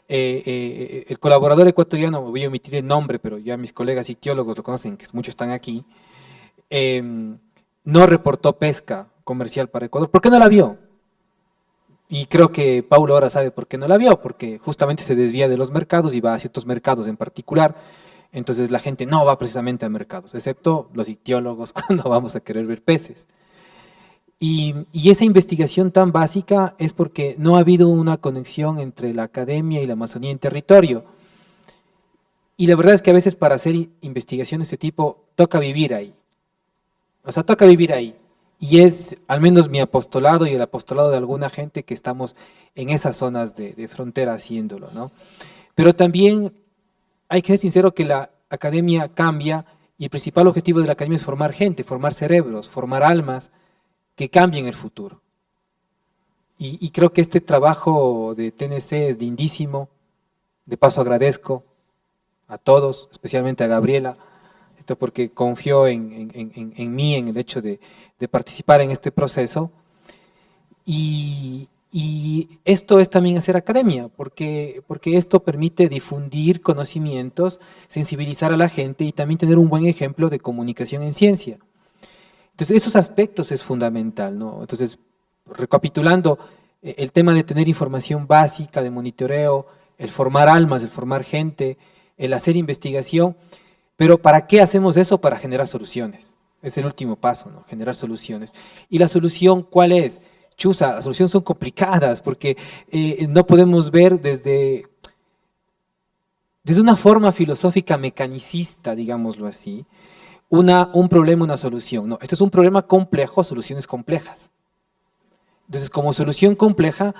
el colaborador ecuatoriano, voy a omitir el nombre, pero ya mis colegas ictiólogos lo conocen, que muchos están aquí, no reportó pesca comercial para Ecuador. ¿Por qué no la vio? Y creo que Paulo ahora sabe por qué no la vio, porque justamente se desvía de los mercados y va a ciertos mercados en particular. Entonces la gente no va precisamente a mercados, excepto los ictiólogos cuando vamos a querer ver peces. Y esa investigación tan básica es porque no ha habido una conexión entre la academia y la Amazonía en territorio. Y la verdad es que a veces para hacer investigación de este tipo toca vivir ahí. O sea, toca vivir ahí. Y es al menos mi apostolado y el apostolado de alguna gente que estamos en esas zonas de frontera haciéndolo, ¿no? Pero también hay que ser sincero que la academia cambia y el principal objetivo de la academia es formar gente, formar cerebros, formar almas que cambien el futuro. Y creo que este trabajo de TNC es lindísimo. De paso agradezco a todos, especialmente a Gabriela, porque confió en mí, en el hecho de participar en este proceso. Y esto es también hacer academia, porque esto permite difundir conocimientos, sensibilizar a la gente y también tener un buen ejemplo de comunicación en ciencia. Entonces, esos aspectos es fundamental, ¿no? Entonces, recapitulando, el tema de tener información básica, de monitoreo, el formar almas, el formar gente, el hacer investigación. Pero ¿para qué hacemos eso? Para generar soluciones. Es el último paso, ¿no? Generar soluciones. ¿Y la solución cuál es? chuza, las soluciones son complicadas porque no podemos ver desde una forma filosófica mecanicista, digámoslo así, un problema, una solución. No, este es un problema complejo, soluciones complejas. Entonces, como solución compleja,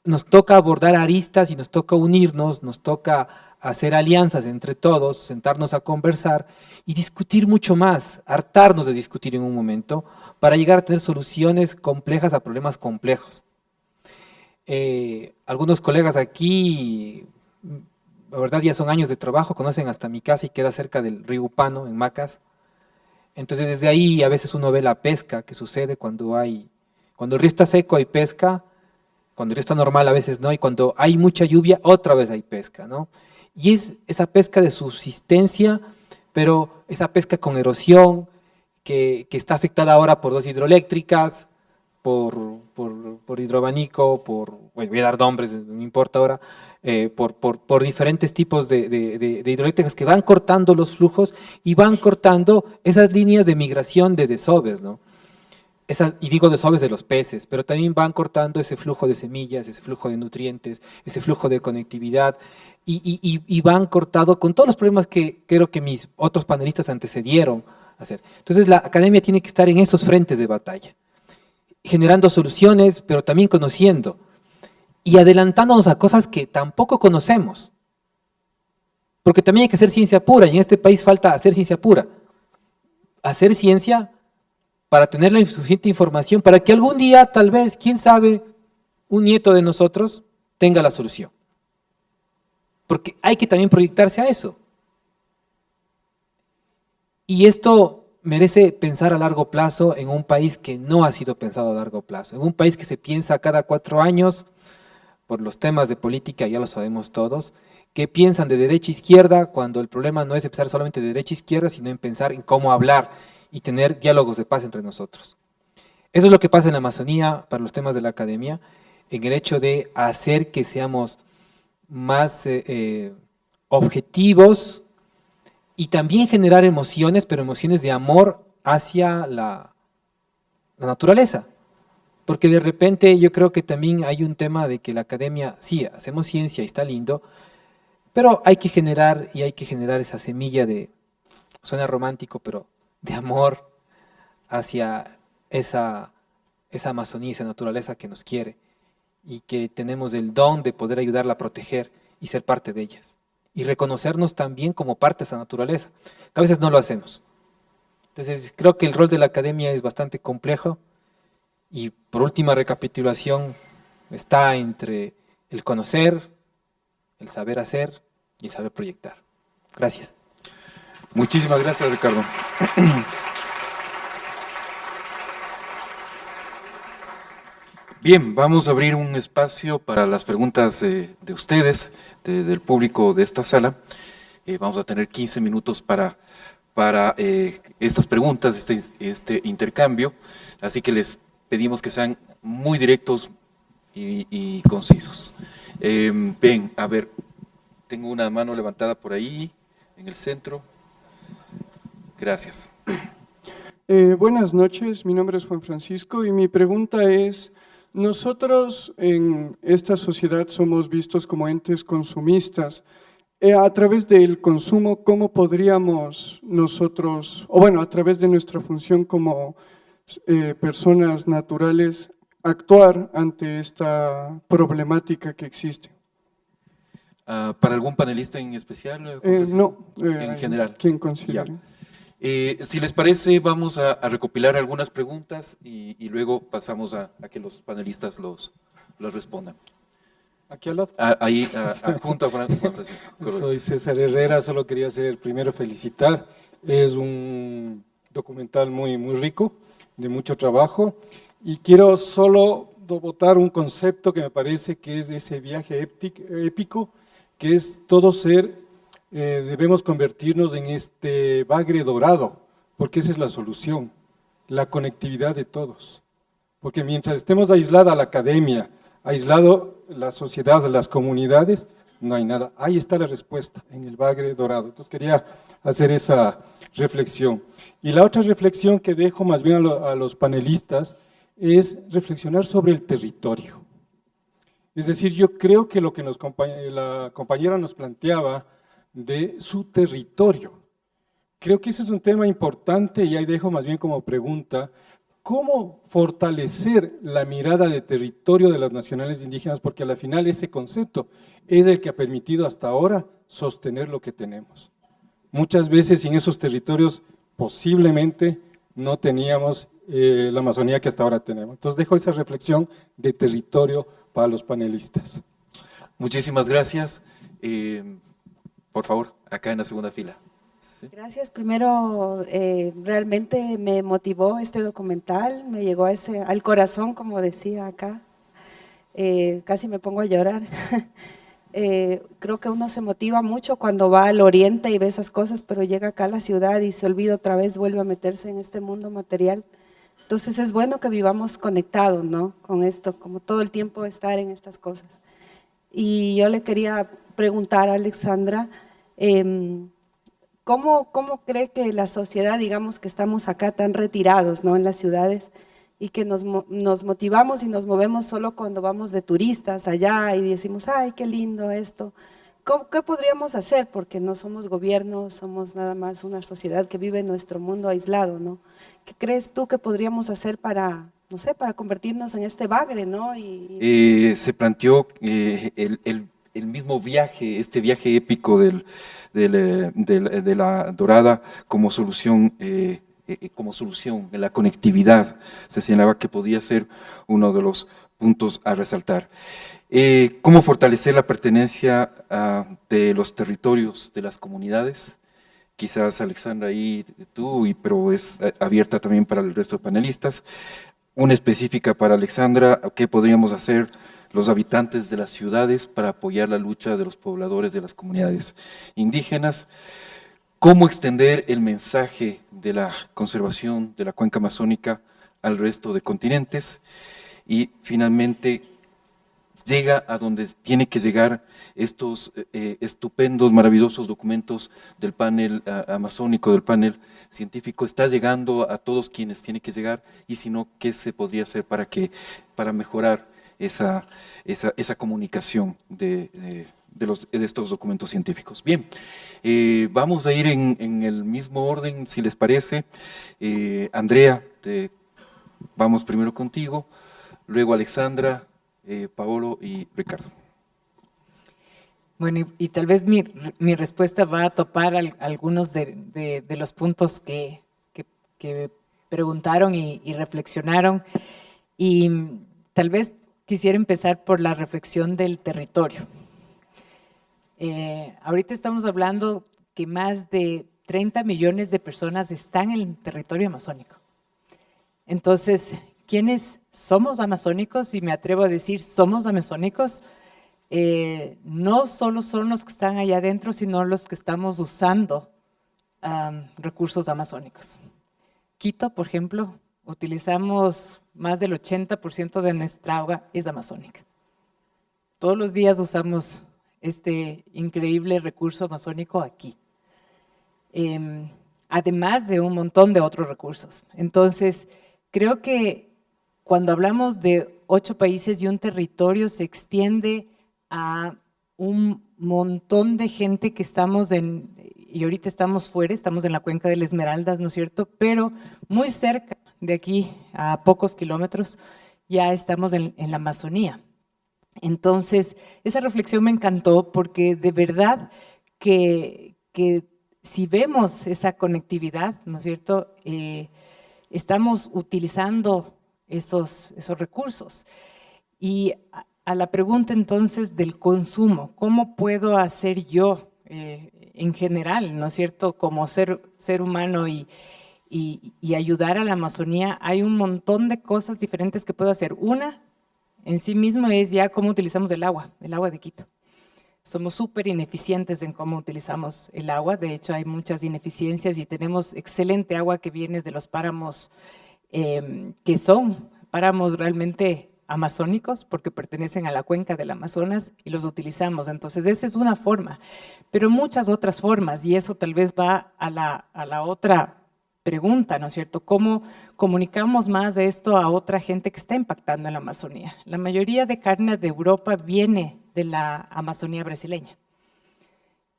nos toca abordar aristas y nos toca unirnos, nos toca hacer alianzas entre todos, sentarnos a conversar y discutir mucho más, hartarnos de discutir en un momento para llegar a tener soluciones complejas a problemas complejos. Algunos colegas aquí, la verdad ya son años de trabajo, conocen hasta mi casa y queda cerca del río Upano, en Macas. Entonces desde ahí a veces uno ve la pesca que sucede cuando el río está seco hay pesca, cuando el río está normal a veces no, y cuando hay mucha lluvia otra vez hay pesca, ¿no? Y es esa pesca de subsistencia, pero esa pesca con erosión, que está afectada ahora por dos hidroeléctricas, por hidroabanico, bueno, voy a dar nombres, no importa ahora, por diferentes tipos de hidroeléctricas que van cortando los flujos y van cortando esas líneas de migración de desoves, ¿no? Y digo desoves de los peces, pero también van cortando ese flujo de semillas, ese flujo de nutrientes, ese flujo de conectividad, y van cortado con todos los problemas que creo que mis otros panelistas antecedieron a hacer. Entonces la academia tiene que estar en esos frentes de batalla, generando soluciones, pero también conociendo, y adelantándonos a cosas que tampoco conocemos, porque también hay que hacer ciencia pura, y en este país falta hacer ciencia pura, hacer ciencia para tener la suficiente información, para que algún día, tal vez, quién sabe, un nieto de nosotros tenga la solución. Porque hay que también proyectarse a eso. Y esto merece pensar a largo plazo en un país que no ha sido pensado a largo plazo, en un país que se piensa cada 4 años, por los temas de política, ya lo sabemos todos, que piensan de derecha a izquierda, cuando el problema no es pensar solamente de derecha a izquierda, sino en pensar en cómo hablar y tener diálogos de paz entre nosotros. Eso es lo que pasa en la Amazonía para los temas de la academia, en el hecho de hacer que seamos más objetivos y también generar emociones, pero emociones de amor hacia la naturaleza. Porque de repente yo creo que también hay un tema de que la academia, sí, hacemos ciencia y está lindo, pero hay que generar esa semilla de, suena romántico, pero de amor hacia esa Amazonía, esa naturaleza que nos quiere y que tenemos el don de poder ayudarla a proteger y ser parte de ellas. Y reconocernos también como parte de esa naturaleza, que a veces no lo hacemos. Entonces creo que el rol de la academia es bastante complejo y por última recapitulación está entre el conocer, el saber hacer y el saber proyectar. Gracias. Muchísimas gracias, Ricardo. Bien, vamos a abrir un espacio para las preguntas de ustedes, del público de esta sala. Vamos a tener 15 minutos para estas preguntas, este intercambio, así que les pedimos que sean muy directos y concisos. Bien, a ver, tengo una mano levantada por ahí, en el centro. Gracias. Buenas noches, mi nombre es Juan Francisco y mi pregunta es, nosotros en esta sociedad somos vistos como entes consumistas. A través del consumo, ¿cómo podríamos nosotros, o bueno, a través de nuestra función como personas naturales, actuar ante esta problemática que existe? ¿Para algún panelista en especial? No, en general. quien considere. Si les parece, vamos a recopilar algunas preguntas y luego pasamos a que los panelistas los respondan. Aquí al lado. Ahí, junto a Juan Francisco. Soy César Herrera, solo quería primero felicitar. Es un documental muy rico, de mucho trabajo, y quiero solo botar un concepto que me parece que es ese viaje épico, que es todo ser. Debemos convertirnos en este bagre dorado, porque esa es la solución, la conectividad de todos. Porque mientras estemos aislada la academia, aislado la sociedad, las comunidades, no hay nada. Ahí está la respuesta, en el bagre dorado. Entonces quería hacer esa reflexión. Y la otra reflexión que dejo más bien a los panelistas es reflexionar sobre el territorio. Es decir, yo creo que lo que la compañera nos planteaba de su territorio, creo que ese es un tema importante y ahí dejo más bien como pregunta, ¿cómo fortalecer la mirada de territorio de las nacionales indígenas? Porque al final ese concepto es el que ha permitido hasta ahora sostener lo que tenemos. Muchas veces en esos territorios posiblemente no teníamos la Amazonía que hasta ahora tenemos. Entonces dejo esa reflexión de territorio para los panelistas. Muchísimas gracias. Por favor, acá en la segunda fila. ¿Sí? Gracias. Primero, realmente me motivó este documental, me llegó al corazón, como decía acá. Casi me pongo a llorar. Creo que uno se motiva mucho cuando va al oriente y ve esas cosas, pero llega acá a la ciudad y se olvida otra vez, vuelve a meterse en este mundo material. Entonces es bueno que vivamos conectados, ¿no? Con esto, como todo el tiempo estar en estas cosas. Y yo le quería preguntar a Alexandra, ¿cómo cree que la sociedad, digamos que estamos acá tan retirados, ¿no? En las ciudades, y que nos motivamos y nos movemos solo cuando vamos de turistas allá y decimos, ay, qué lindo esto. ¿Qué podríamos hacer? Porque no somos gobierno, somos nada más una sociedad que vive en nuestro mundo aislado, ¿no? ¿Qué crees tú que podríamos hacer para, no sé, para convertirnos en este bagre, ¿no? Se planteó el mismo viaje, este viaje épico de la Dorada como solución en la conectividad. Se señalaba que podía ser uno de los puntos a resaltar. ¿Cómo fortalecer la pertenencia de los territorios, de las comunidades? Quizás Alexandra ahí tú, pero es abierta también para el resto de panelistas. Una específica para Alexandra, ¿qué podríamos hacer los habitantes de las ciudades para apoyar la lucha de los pobladores de las comunidades indígenas? ¿Cómo extender el mensaje de la conservación de la cuenca amazónica al resto de continentes? Y finalmente, llega a donde tiene que llegar estos estupendos, maravillosos documentos del panel amazónico, del panel científico, está llegando a todos quienes tiene que llegar, y si no, ¿qué se podría hacer para mejorar esa comunicación de estos documentos científicos? Bien, vamos a ir en el mismo orden, si les parece. Andrea, vamos primero contigo, luego Alexandra, Paolo y Ricardo. Bueno, y tal vez mi respuesta va a topar algunos de los puntos que preguntaron y reflexionaron, y tal vez quisiera empezar por la reflexión del territorio. Ahorita estamos hablando que más de 30 millones de personas están en el territorio amazónico. Entonces, ¿quiénes somos amazónicos? Y me atrevo a decir, somos amazónicos. No solo son los que están allá adentro, sino los que estamos usando recursos amazónicos. Quito, por ejemplo, utilizamos más del 80% de nuestra agua es amazónica. Todos los días usamos este increíble recurso amazónico aquí. Además de un montón de otros recursos. Entonces, creo que cuando hablamos de 8 países y un territorio, se extiende a un montón de gente que estamos y ahorita estamos fuera, estamos en la cuenca de las Esmeraldas, ¿no es cierto? Pero muy cerca de aquí, a pocos kilómetros, ya estamos en la Amazonía. Entonces, esa reflexión me encantó porque de verdad que si vemos esa conectividad, ¿no es cierto?, estamos utilizando esos recursos. Y a la pregunta entonces del consumo, ¿cómo puedo hacer yo en general, ¿no es cierto?, como ser humano y ayudar a la Amazonía? Hay un montón de cosas diferentes que puedo hacer. Una en sí mismo es ya cómo utilizamos el agua de Quito. Somos súper ineficientes en cómo utilizamos el agua, de hecho hay muchas ineficiencias y tenemos excelente agua que viene de los páramos que son páramos realmente amazónicos porque pertenecen a la cuenca del Amazonas y los utilizamos. Entonces esa es una forma, pero muchas otras formas, y eso tal vez va a la otra pregunta, ¿no es cierto? ¿Cómo comunicamos más de esto a otra gente que está impactando en la Amazonía? La mayoría de carne de Europa viene de la Amazonía brasileña.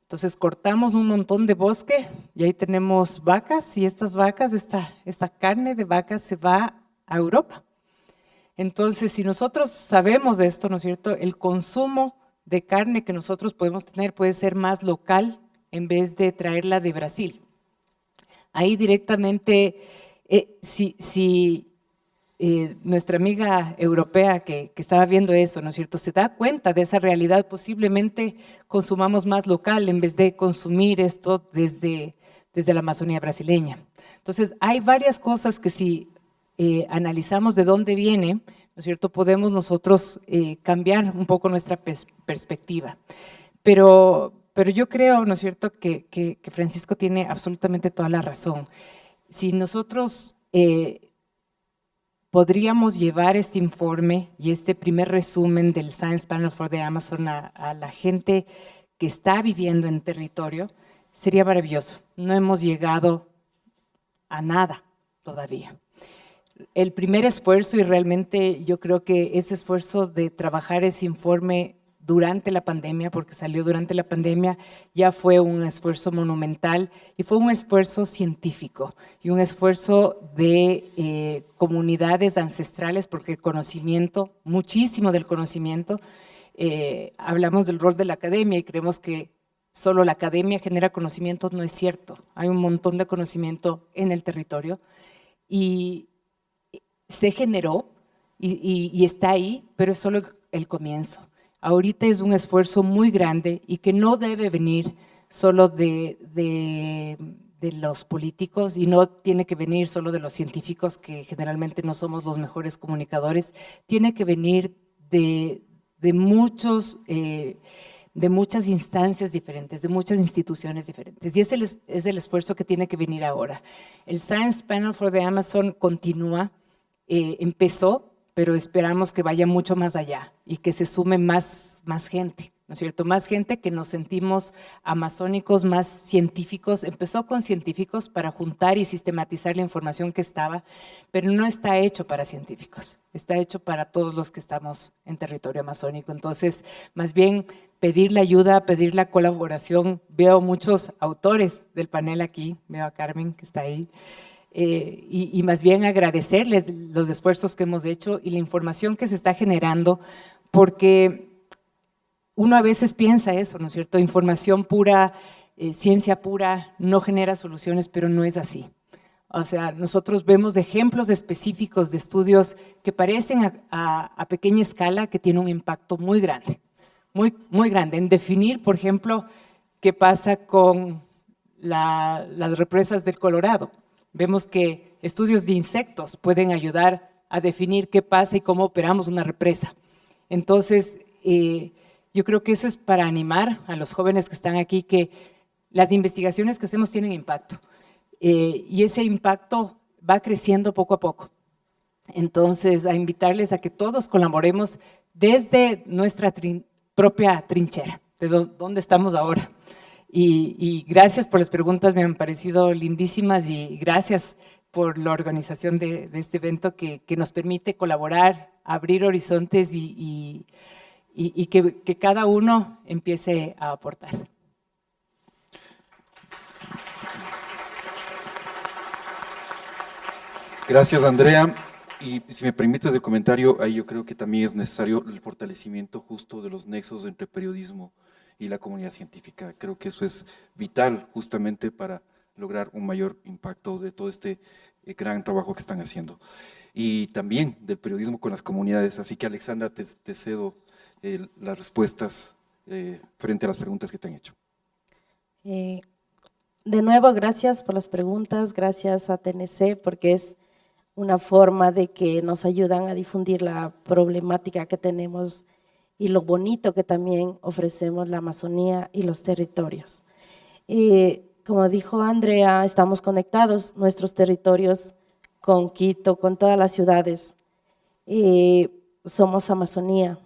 Entonces cortamos un montón de bosque y ahí tenemos vacas y estas vacas, esta carne de vacas se va a Europa. Entonces, si nosotros sabemos de esto, ¿no es cierto? El consumo de carne que nosotros podemos tener puede ser más local en vez de traerla de Brasil. Ahí directamente, nuestra amiga europea que estaba viendo eso, ¿no es cierto?, se da cuenta de esa realidad, posiblemente consumamos más local en vez de consumir esto desde la Amazonía brasileña. Entonces, hay varias cosas que si analizamos de dónde viene, ¿no es cierto?, podemos nosotros cambiar un poco nuestra perspectiva. Pero yo creo, ¿no es cierto?, que Francisco tiene absolutamente toda la razón. Si nosotros podríamos llevar este informe y este primer resumen del Science Panel for the Amazon a la gente que está viviendo en territorio, sería maravilloso. No hemos llegado a nada todavía. El primer esfuerzo, y realmente yo creo que ese esfuerzo de trabajar ese informe durante la pandemia, porque salió durante la pandemia, ya fue un esfuerzo monumental y fue un esfuerzo científico y un esfuerzo de comunidades ancestrales, porque el conocimiento, muchísimo del conocimiento, hablamos del rol de la academia y creemos que solo la academia genera conocimiento, no es cierto. Hay un montón de conocimiento en el territorio y se generó y está ahí, pero es solo el comienzo. Ahorita es un esfuerzo muy grande y que no debe venir solo de los políticos y no tiene que venir solo de los científicos, que generalmente no somos los mejores comunicadores, tiene que venir de muchas instancias diferentes, de muchas instituciones diferentes. Y es el esfuerzo que tiene que venir ahora. El Science Panel for the Amazon continúa, empezó, pero esperamos que vaya mucho más allá y que se sume más gente, ¿no es cierto? Más gente que nos sentimos amazónicos, más científicos. Empezó con científicos para juntar y sistematizar la información que estaba, pero no está hecho para científicos, está hecho para todos los que estamos en territorio amazónico. Entonces, más bien pedir la ayuda, pedir la colaboración. Veo muchos autores del panel aquí, veo a Carmen que está ahí. Y más bien agradecerles los esfuerzos que hemos hecho y la información que se está generando, porque uno a veces piensa eso, ¿no es cierto? Información pura, ciencia pura, no genera soluciones, pero no es así. O sea, nosotros vemos ejemplos específicos de estudios que parecen a pequeña escala que tienen un impacto muy grande, muy grande, en definir, por ejemplo, qué pasa con las represas del Colorado. Vemos que estudios de insectos pueden ayudar a definir qué pasa y cómo operamos una represa. Entonces, yo creo que eso es para animar a los jóvenes que están aquí, que las investigaciones que hacemos tienen impacto. Y ese impacto va creciendo poco a poco. Entonces, a invitarles a que todos colaboremos desde nuestra propia trinchera, de donde estamos ahora. Y gracias por las preguntas, me han parecido lindísimas, y gracias por la organización de este evento que nos permite colaborar, abrir horizontes y que cada uno empiece a aportar. Gracias, Andrea. Y si me permites el comentario, ahí yo creo que también es necesario el fortalecimiento justo de los nexos entre periodismo y la comunidad científica. Creo que eso es vital justamente para lograr un mayor impacto de todo este gran trabajo que están haciendo. Y también del periodismo con las comunidades. Así que, Alexandra, te cedo las respuestas frente a las preguntas que te han hecho. De nuevo, gracias por las preguntas, gracias a TNC, porque es una forma de que nos ayudan a difundir la problemática que tenemos y lo bonito que también ofrecemos la Amazonía y los territorios. Como dijo Andrea, estamos conectados, nuestros territorios, con Quito, con todas las ciudades. Somos Amazonía,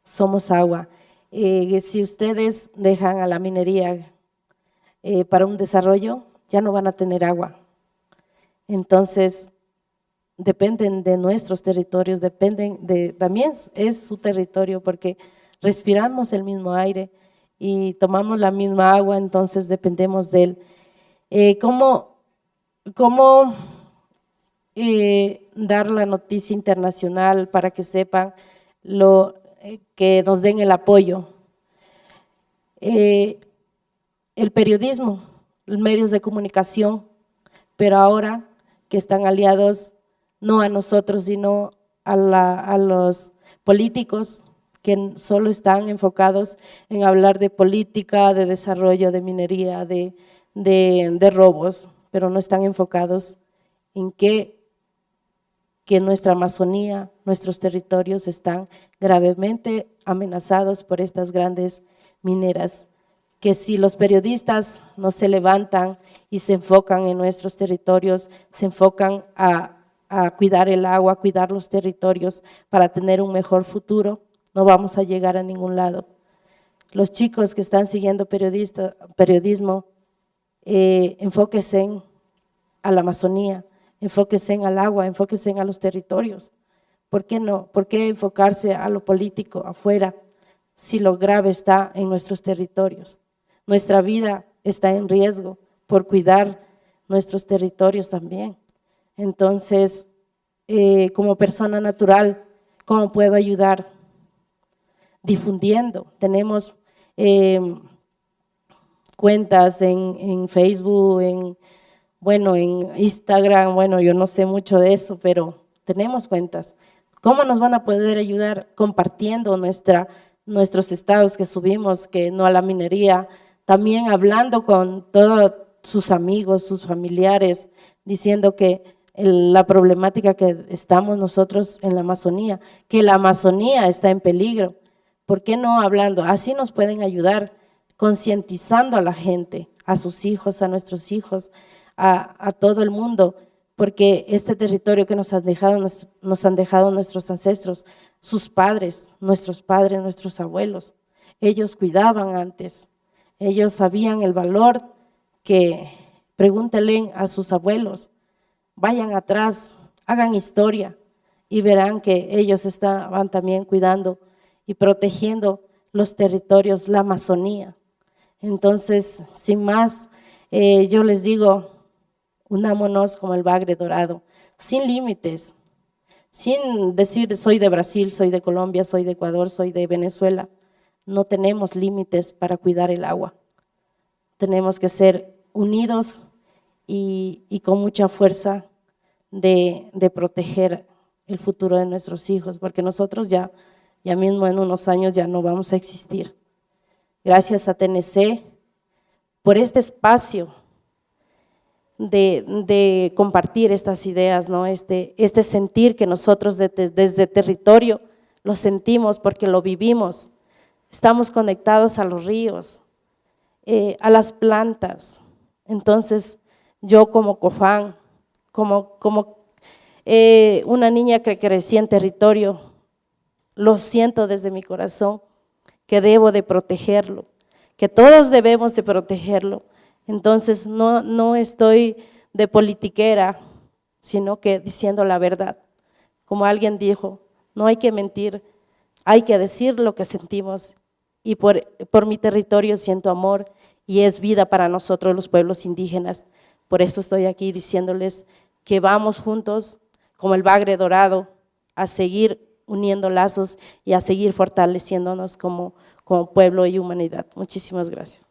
somos agua. Si ustedes dejan a la minería para un desarrollo, ya no van a tener agua. Entonces, dependen de nuestros territorios, también es su territorio porque respiramos el mismo aire y tomamos la misma agua, entonces dependemos de él. ¿Cómo dar la noticia internacional para que sepan que nos den el apoyo? El periodismo, los medios de comunicación, pero ahora que están aliados no a nosotros, sino a los políticos que solo están enfocados en hablar de política, de desarrollo, de minería, de robos, pero no están enfocados en que nuestra Amazonía, nuestros territorios están gravemente amenazados por estas grandes mineras, que si los periodistas no se levantan y se enfocan en nuestros territorios, se enfocan a cuidar el agua, a cuidar los territorios para tener un mejor futuro, no vamos a llegar a ningún lado. Los chicos que están siguiendo periodismo, enfóquense a la Amazonía, enfóquense al agua, enfóquense a los territorios. ¿Por qué no? ¿Por qué enfocarse a lo político afuera si lo grave está en nuestros territorios? Nuestra vida está en riesgo por cuidar nuestros territorios también. Entonces, como persona natural, ¿cómo puedo ayudar? Difundiendo. Tenemos cuentas en Facebook, en Instagram, yo no sé mucho de eso, pero tenemos cuentas. ¿Cómo nos van a poder ayudar? Compartiendo nuestros estados que subimos, que no a la minería, también hablando con todos sus amigos, sus familiares, diciendo que la problemática que estamos nosotros en la Amazonía, que la Amazonía está en peligro. ¿Por qué no hablando? Así nos pueden ayudar, concientizando a la gente, a sus hijos, a nuestros hijos, a todo el mundo, porque este territorio que nos han dejado nuestros ancestros, sus padres, nuestros abuelos, ellos cuidaban antes, ellos sabían el valor que, pregúntenle a sus abuelos, vayan atrás, hagan historia y verán que ellos estaban también cuidando y protegiendo los territorios, la Amazonía. Entonces, sin más, yo les digo, unámonos como el bagre dorado, sin límites, sin decir soy de Brasil, soy de Colombia, soy de Ecuador, soy de Venezuela. No tenemos límites para cuidar el agua. Tenemos que ser unidos y con mucha fuerza de proteger el futuro de nuestros hijos, porque nosotros ya mismo en unos años ya no vamos a existir. Gracias a TNC por este espacio de compartir estas ideas, ¿no? Este sentir que nosotros desde territorio lo sentimos porque lo vivimos. Estamos conectados a los ríos, a las plantas. Entonces, yo como COFAN, como una niña que crecí en territorio, lo siento desde mi corazón, que debo de protegerlo, que todos debemos de protegerlo. Entonces, no estoy de politiquera, sino que diciendo la verdad. Como alguien dijo, no hay que mentir, hay que decir lo que sentimos. Y por mi territorio siento amor y es vida para nosotros los pueblos indígenas. Por eso estoy aquí diciéndoles que vamos juntos, como el bagre dorado, a seguir uniendo lazos y a seguir fortaleciéndonos como pueblo y humanidad. Muchísimas gracias.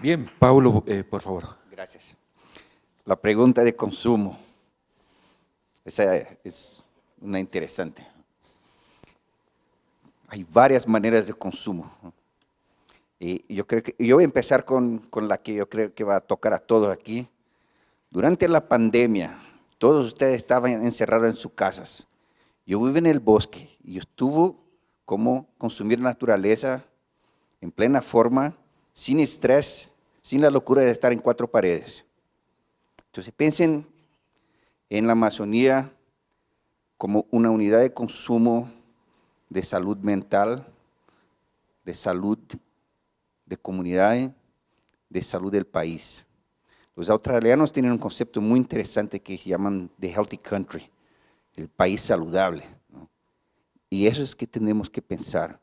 Bien, Paulo, por favor. Gracias. La pregunta de consumo, esa es una interesante. Hay varias maneras de consumo. Y yo voy a empezar con la que yo creo que va a tocar a todos aquí. Durante la pandemia, todos ustedes estaban encerrados en sus casas. Yo vivo en el bosque y yo estuve como consumir naturaleza en plena forma, sin estrés, sin la locura de estar en cuatro paredes. Entonces piensen en la Amazonía como una unidad de consumo de salud mental, de salud de comunidad, de salud del país. Los australianos tienen un concepto muy interesante que llaman the healthy country, el país saludable, ¿no? Y eso es que tenemos que pensar.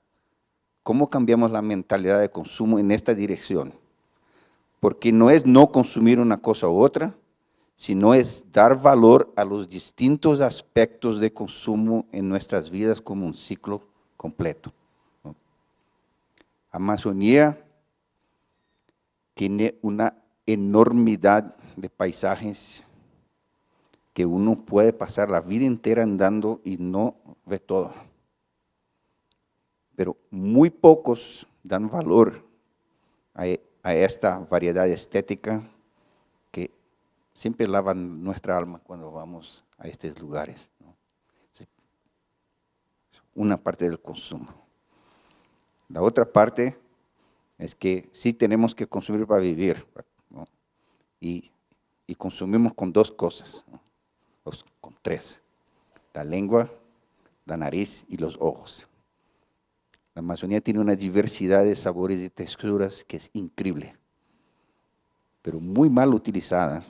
¿Cómo cambiamos la mentalidad de consumo en esta dirección? Porque no es no consumir una cosa u otra, sino es dar valor a los distintos aspectos de consumo en nuestras vidas como un ciclo completo, ¿no? Amazonía tiene una enormidad de paisajes que uno puede pasar la vida entera andando y no ve todo. Pero muy pocos dan valor a esta variedad estética que siempre lavan nuestra alma cuando vamos a estos lugares, ¿no? Una parte del consumo. La otra parte es que sí tenemos que consumir para vivir, ¿no? Y consumimos con dos cosas, ¿no? Con tres: la lengua, la nariz y los ojos. La Amazonía tiene una diversidad de sabores y texturas que es increíble, pero muy mal utilizada,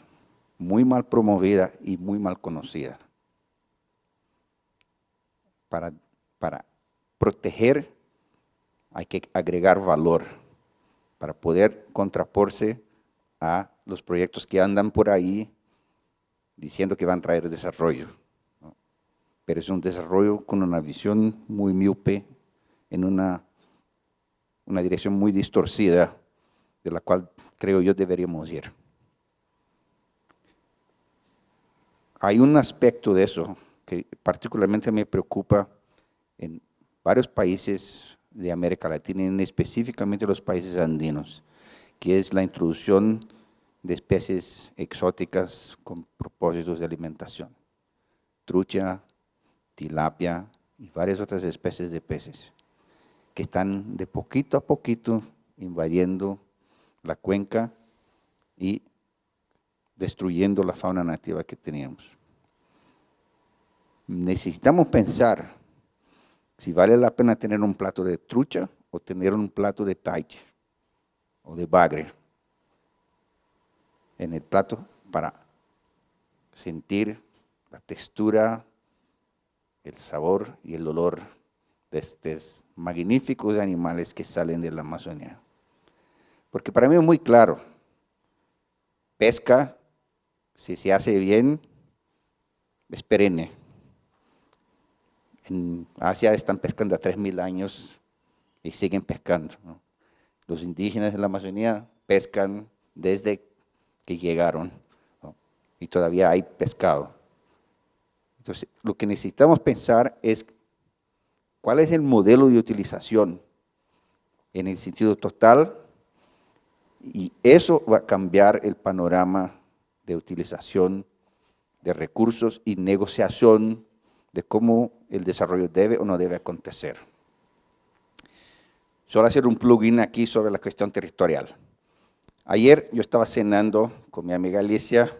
muy mal promovida y muy mal conocida. Para proteger hay que agregar valor para poder contraponerse a los proyectos que andan por ahí diciendo que van a traer desarrollo, ¿no? Pero es un desarrollo con una visión muy miope, en una dirección muy distorcida, de la cual creo yo deberíamos ir. Hay un aspecto de eso que particularmente me preocupa en varios países de América Latina, y específicamente los países andinos, que es la introducción de especies exóticas con propósitos de alimentación. Trucha, tilapia y varias otras especies de peces que están de poquito a poquito invadiendo la cuenca y destruyendo la fauna nativa que teníamos. Necesitamos pensar si vale la pena tener un plato de trucha o tener un plato de taiche o de bagre en el plato para sentir la textura, el sabor y el olor de estos magníficos animales que salen de la Amazonía. Porque para mí es muy claro, pesca, si se hace bien, es perenne. En Asia están pescando a 3000 años y siguen pescando, ¿no? Los indígenas de la Amazonía pescan desde que llegaron, ¿no? Y todavía hay pescado. Entonces, lo que necesitamos pensar es cuál es el modelo de utilización en el sentido total, y eso va a cambiar el panorama de utilización de recursos y negociación de cómo el desarrollo debe o no debe acontecer. Solo hacer un plugin aquí sobre la cuestión territorial. Ayer yo estaba cenando con mi amiga Alicia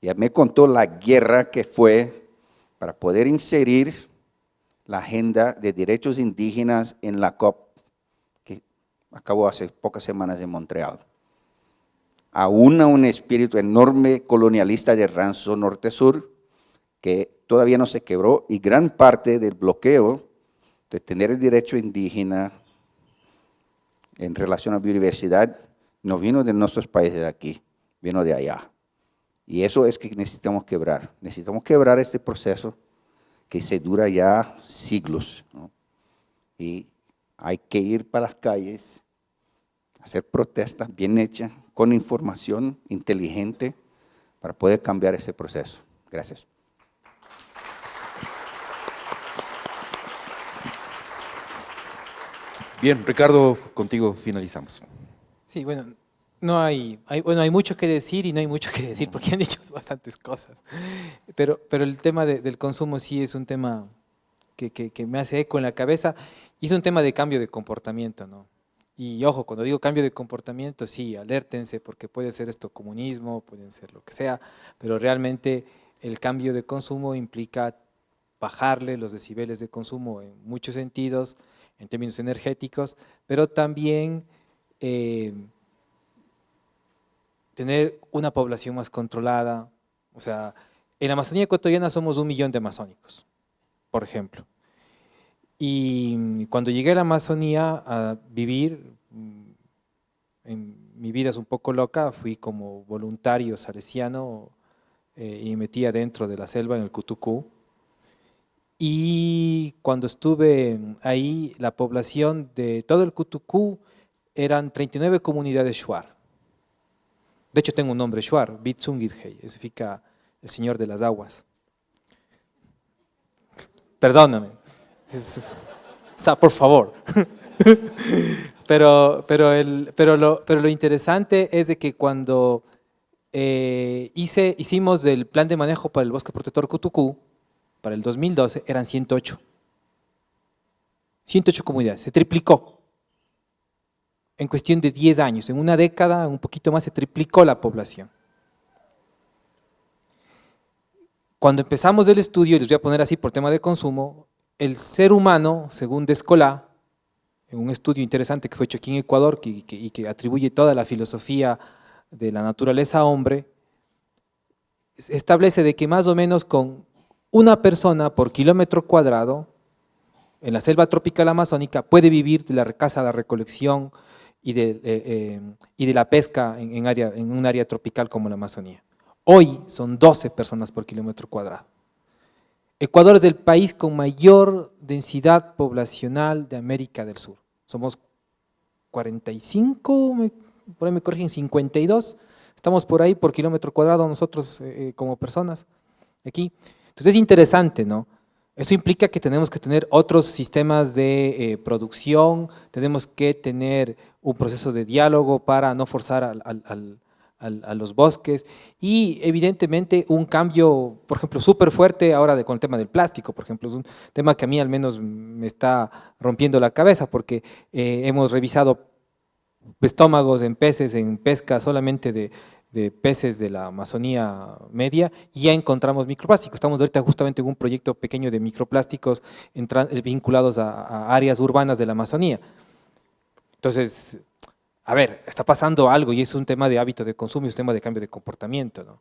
y ella me contó la guerra que fue para poder inserir la agenda de derechos indígenas en la COP, que acabó hace pocas semanas en Montreal. Aún a un espíritu enorme colonialista de ranzo norte-sur, que todavía no se quebró, y gran parte del bloqueo de tener el derecho indígena en relación a biodiversidad no vino de nuestros países de aquí, vino de allá. Y eso es que necesitamos quebrar. Necesitamos quebrar este proceso que se dura ya siglos, ¿no? Y hay que ir para las calles, hacer protestas bien hechas, con información inteligente, para poder cambiar ese proceso. Gracias. Bien, Ricardo, contigo finalizamos. Sí, bueno, hay mucho que decir y no hay mucho que decir porque han dicho bastantes cosas. Pero el tema del consumo sí es un tema que me hace eco en la cabeza, y es un tema de cambio de comportamiento, ¿no? Y ojo, cuando digo cambio de comportamiento, sí, alértense, porque puede ser esto comunismo, puede ser lo que sea, pero realmente el cambio de consumo implica bajarle los decibeles de consumo en muchos sentidos, en términos energéticos, pero también tener una población más controlada. O sea, en la Amazonía ecuatoriana somos 1 millón de amazónicos, por ejemplo. Y cuando llegué a la Amazonía a vivir, mi vida es un poco loca, fui como voluntario salesiano y me metí adentro de la selva en el Cutucú. Y cuando estuve ahí, la población de todo el Cutucú eran 39 comunidades Shuar. De hecho tengo un nombre Shuar, Bitsungidhei, eso significa el señor de las aguas. Perdóname, por favor. Pero lo interesante es de que cuando hicimos el plan de manejo para el bosque protector Cutucú, para el 2012, eran 108. 108 comunidades, se triplicó. En cuestión de 10 años, en una década, un poquito más, se triplicó la población. Cuando empezamos el estudio, les voy a poner así por tema de consumo, el ser humano, según Descolá, en un estudio interesante que fue hecho aquí en Ecuador y que atribuye toda la filosofía de la naturaleza a hombre, establece de que más o menos con una persona por kilómetro cuadrado en la selva tropical amazónica puede vivir de la caza, la recolección y de la pesca en un área tropical como la Amazonía. Hoy son 12 personas por kilómetro cuadrado. Ecuador es el país con mayor densidad poblacional de América del Sur. Somos 45, por ahí me corrigen, 52. Estamos por ahí por kilómetro cuadrado nosotros como personas aquí. Entonces es interesante, ¿no? Eso implica que tenemos que tener otros sistemas de producción, tenemos que tener un proceso de diálogo para no forzar a los bosques y evidentemente un cambio, por ejemplo, súper fuerte ahora con el tema del plástico, por ejemplo, es un tema que a mí al menos me está rompiendo la cabeza porque hemos revisado estómagos en peces, en pesca solamente de peces de la Amazonía media y ya encontramos microplásticos. Estamos ahorita justamente en un proyecto pequeño de microplásticos vinculados a áreas urbanas de la Amazonía. Entonces, a ver, está pasando algo y es un tema de hábito de consumo y es un tema de cambio de comportamiento, ¿no?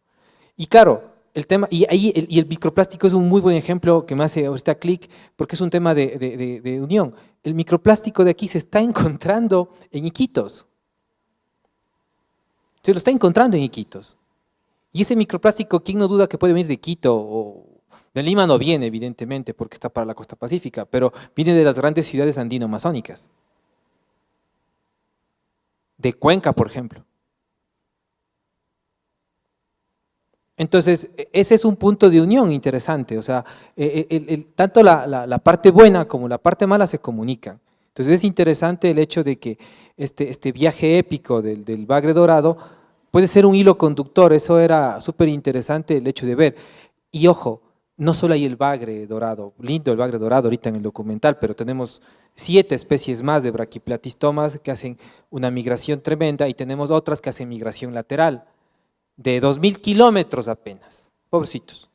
Y claro, el microplástico es un muy buen ejemplo que me hace ahorita clic porque es un tema de unión. El microplástico de aquí se está encontrando en Iquitos. Se lo está encontrando en Iquitos. Y ese microplástico, ¿quién no duda que puede venir de Quito? O de Lima no viene, evidentemente, porque está para la costa pacífica, pero viene de las grandes ciudades andino-amazónicas. De Cuenca, por ejemplo. Entonces, ese es un punto de unión interesante, o sea, tanto la parte buena como la parte mala se comunican. Entonces es interesante el hecho de que este viaje épico del bagre dorado puede ser un hilo conductor, eso era súper interesante el hecho de ver. Y ojo, no solo hay el bagre dorado, lindo el bagre dorado ahorita en el documental, pero tenemos 7 especies más de braquiplatistomas que hacen una migración tremenda y tenemos otras que hacen migración lateral de 2000 kilómetros apenas, pobrecitos.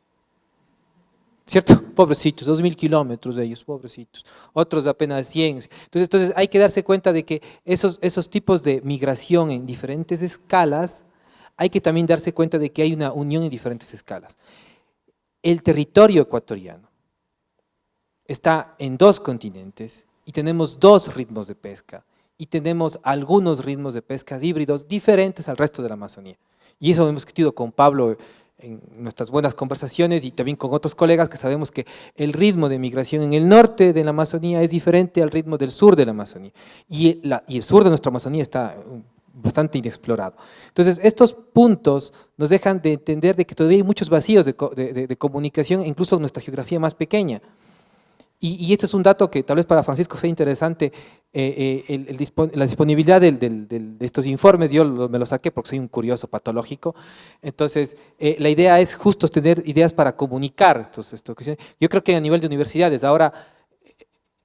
¿Cierto? Pobrecitos, 2000 kilómetros de ellos, pobrecitos. Otros de apenas 100. Entonces hay que darse cuenta de que esos tipos de migración en diferentes escalas, hay que también darse cuenta de que hay una unión en diferentes escalas. El territorio ecuatoriano está en 2 continentes y tenemos 2 ritmos de pesca y tenemos algunos ritmos de pesca híbridos diferentes al resto de la Amazonía. Y eso hemos discutido con Pablo en nuestras buenas conversaciones y también con otros colegas que sabemos que el ritmo de migración en el norte de la Amazonía es diferente al ritmo del sur de la Amazonía y el sur de nuestra Amazonía está bastante inexplorado. Entonces estos puntos nos dejan de entender de que todavía hay muchos vacíos de comunicación incluso en nuestra geografía más pequeña. Y este es un dato que tal vez para Francisco sea interesante, la disponibilidad de estos informes, yo me los saqué porque soy un curioso patológico, entonces la idea es justo tener ideas para comunicar yo creo que a nivel de universidades, ahora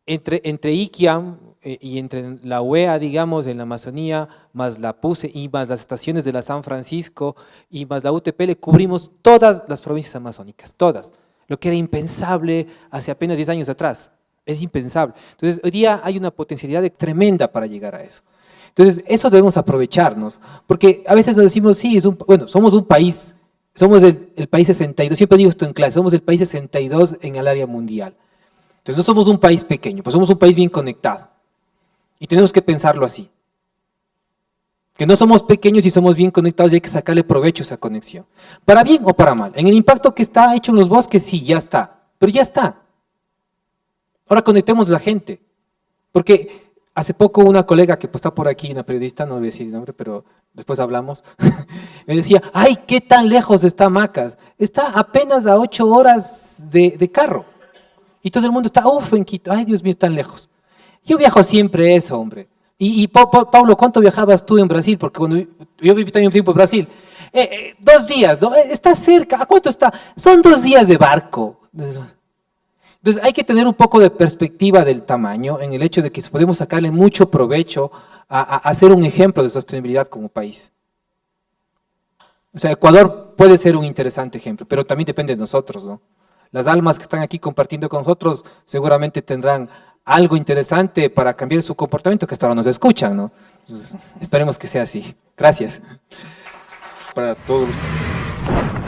entre ICIAM y entre la UEA, digamos, en la Amazonía, más la PUCE y más las estaciones de la San Francisco y más la UTPL, cubrimos todas las provincias amazónicas, todas. Lo que era impensable hace apenas 10 años atrás, es impensable. Entonces, hoy día hay una potencialidad tremenda para llegar a eso. Entonces, eso debemos aprovecharnos, porque a veces nos decimos, sí, somos un país, somos el país 62, siempre digo esto en clase, somos el país 62 en el área mundial. Entonces, no somos un país pequeño, pues somos un país bien conectado. Y tenemos que pensarlo así. Que no somos pequeños y somos bien conectados y hay que sacarle provecho a esa conexión. Para bien o para mal. En el impacto que está hecho en los bosques, sí, ya está. Pero ya está. Ahora conectemos a la gente. Porque hace poco una colega que pues, está por aquí, una periodista, no voy a decir el nombre, pero después hablamos, me decía, ¡ay, qué tan lejos está Macas! Está apenas a 8 horas de carro. Y todo el mundo está, en Quito, ¡ay, Dios mío, están lejos! Yo viajo siempre eso, hombre. Y Pablo, ¿cuánto viajabas tú en Brasil? Porque cuando yo viví también un tiempo en Brasil. 2 días, ¿no? Está cerca. ¿A cuánto está? Son 2 días de barco. Entonces hay que tener un poco de perspectiva del tamaño en el hecho de que podemos sacarle mucho provecho a ser un ejemplo de sostenibilidad como país. O sea, Ecuador puede ser un interesante ejemplo, pero también depende de nosotros, ¿no? Las almas que están aquí compartiendo con nosotros seguramente tendrán algo interesante para cambiar su comportamiento, que hasta ahora nos escuchan, ¿no? Entonces, esperemos que sea así. Gracias. Para todos los...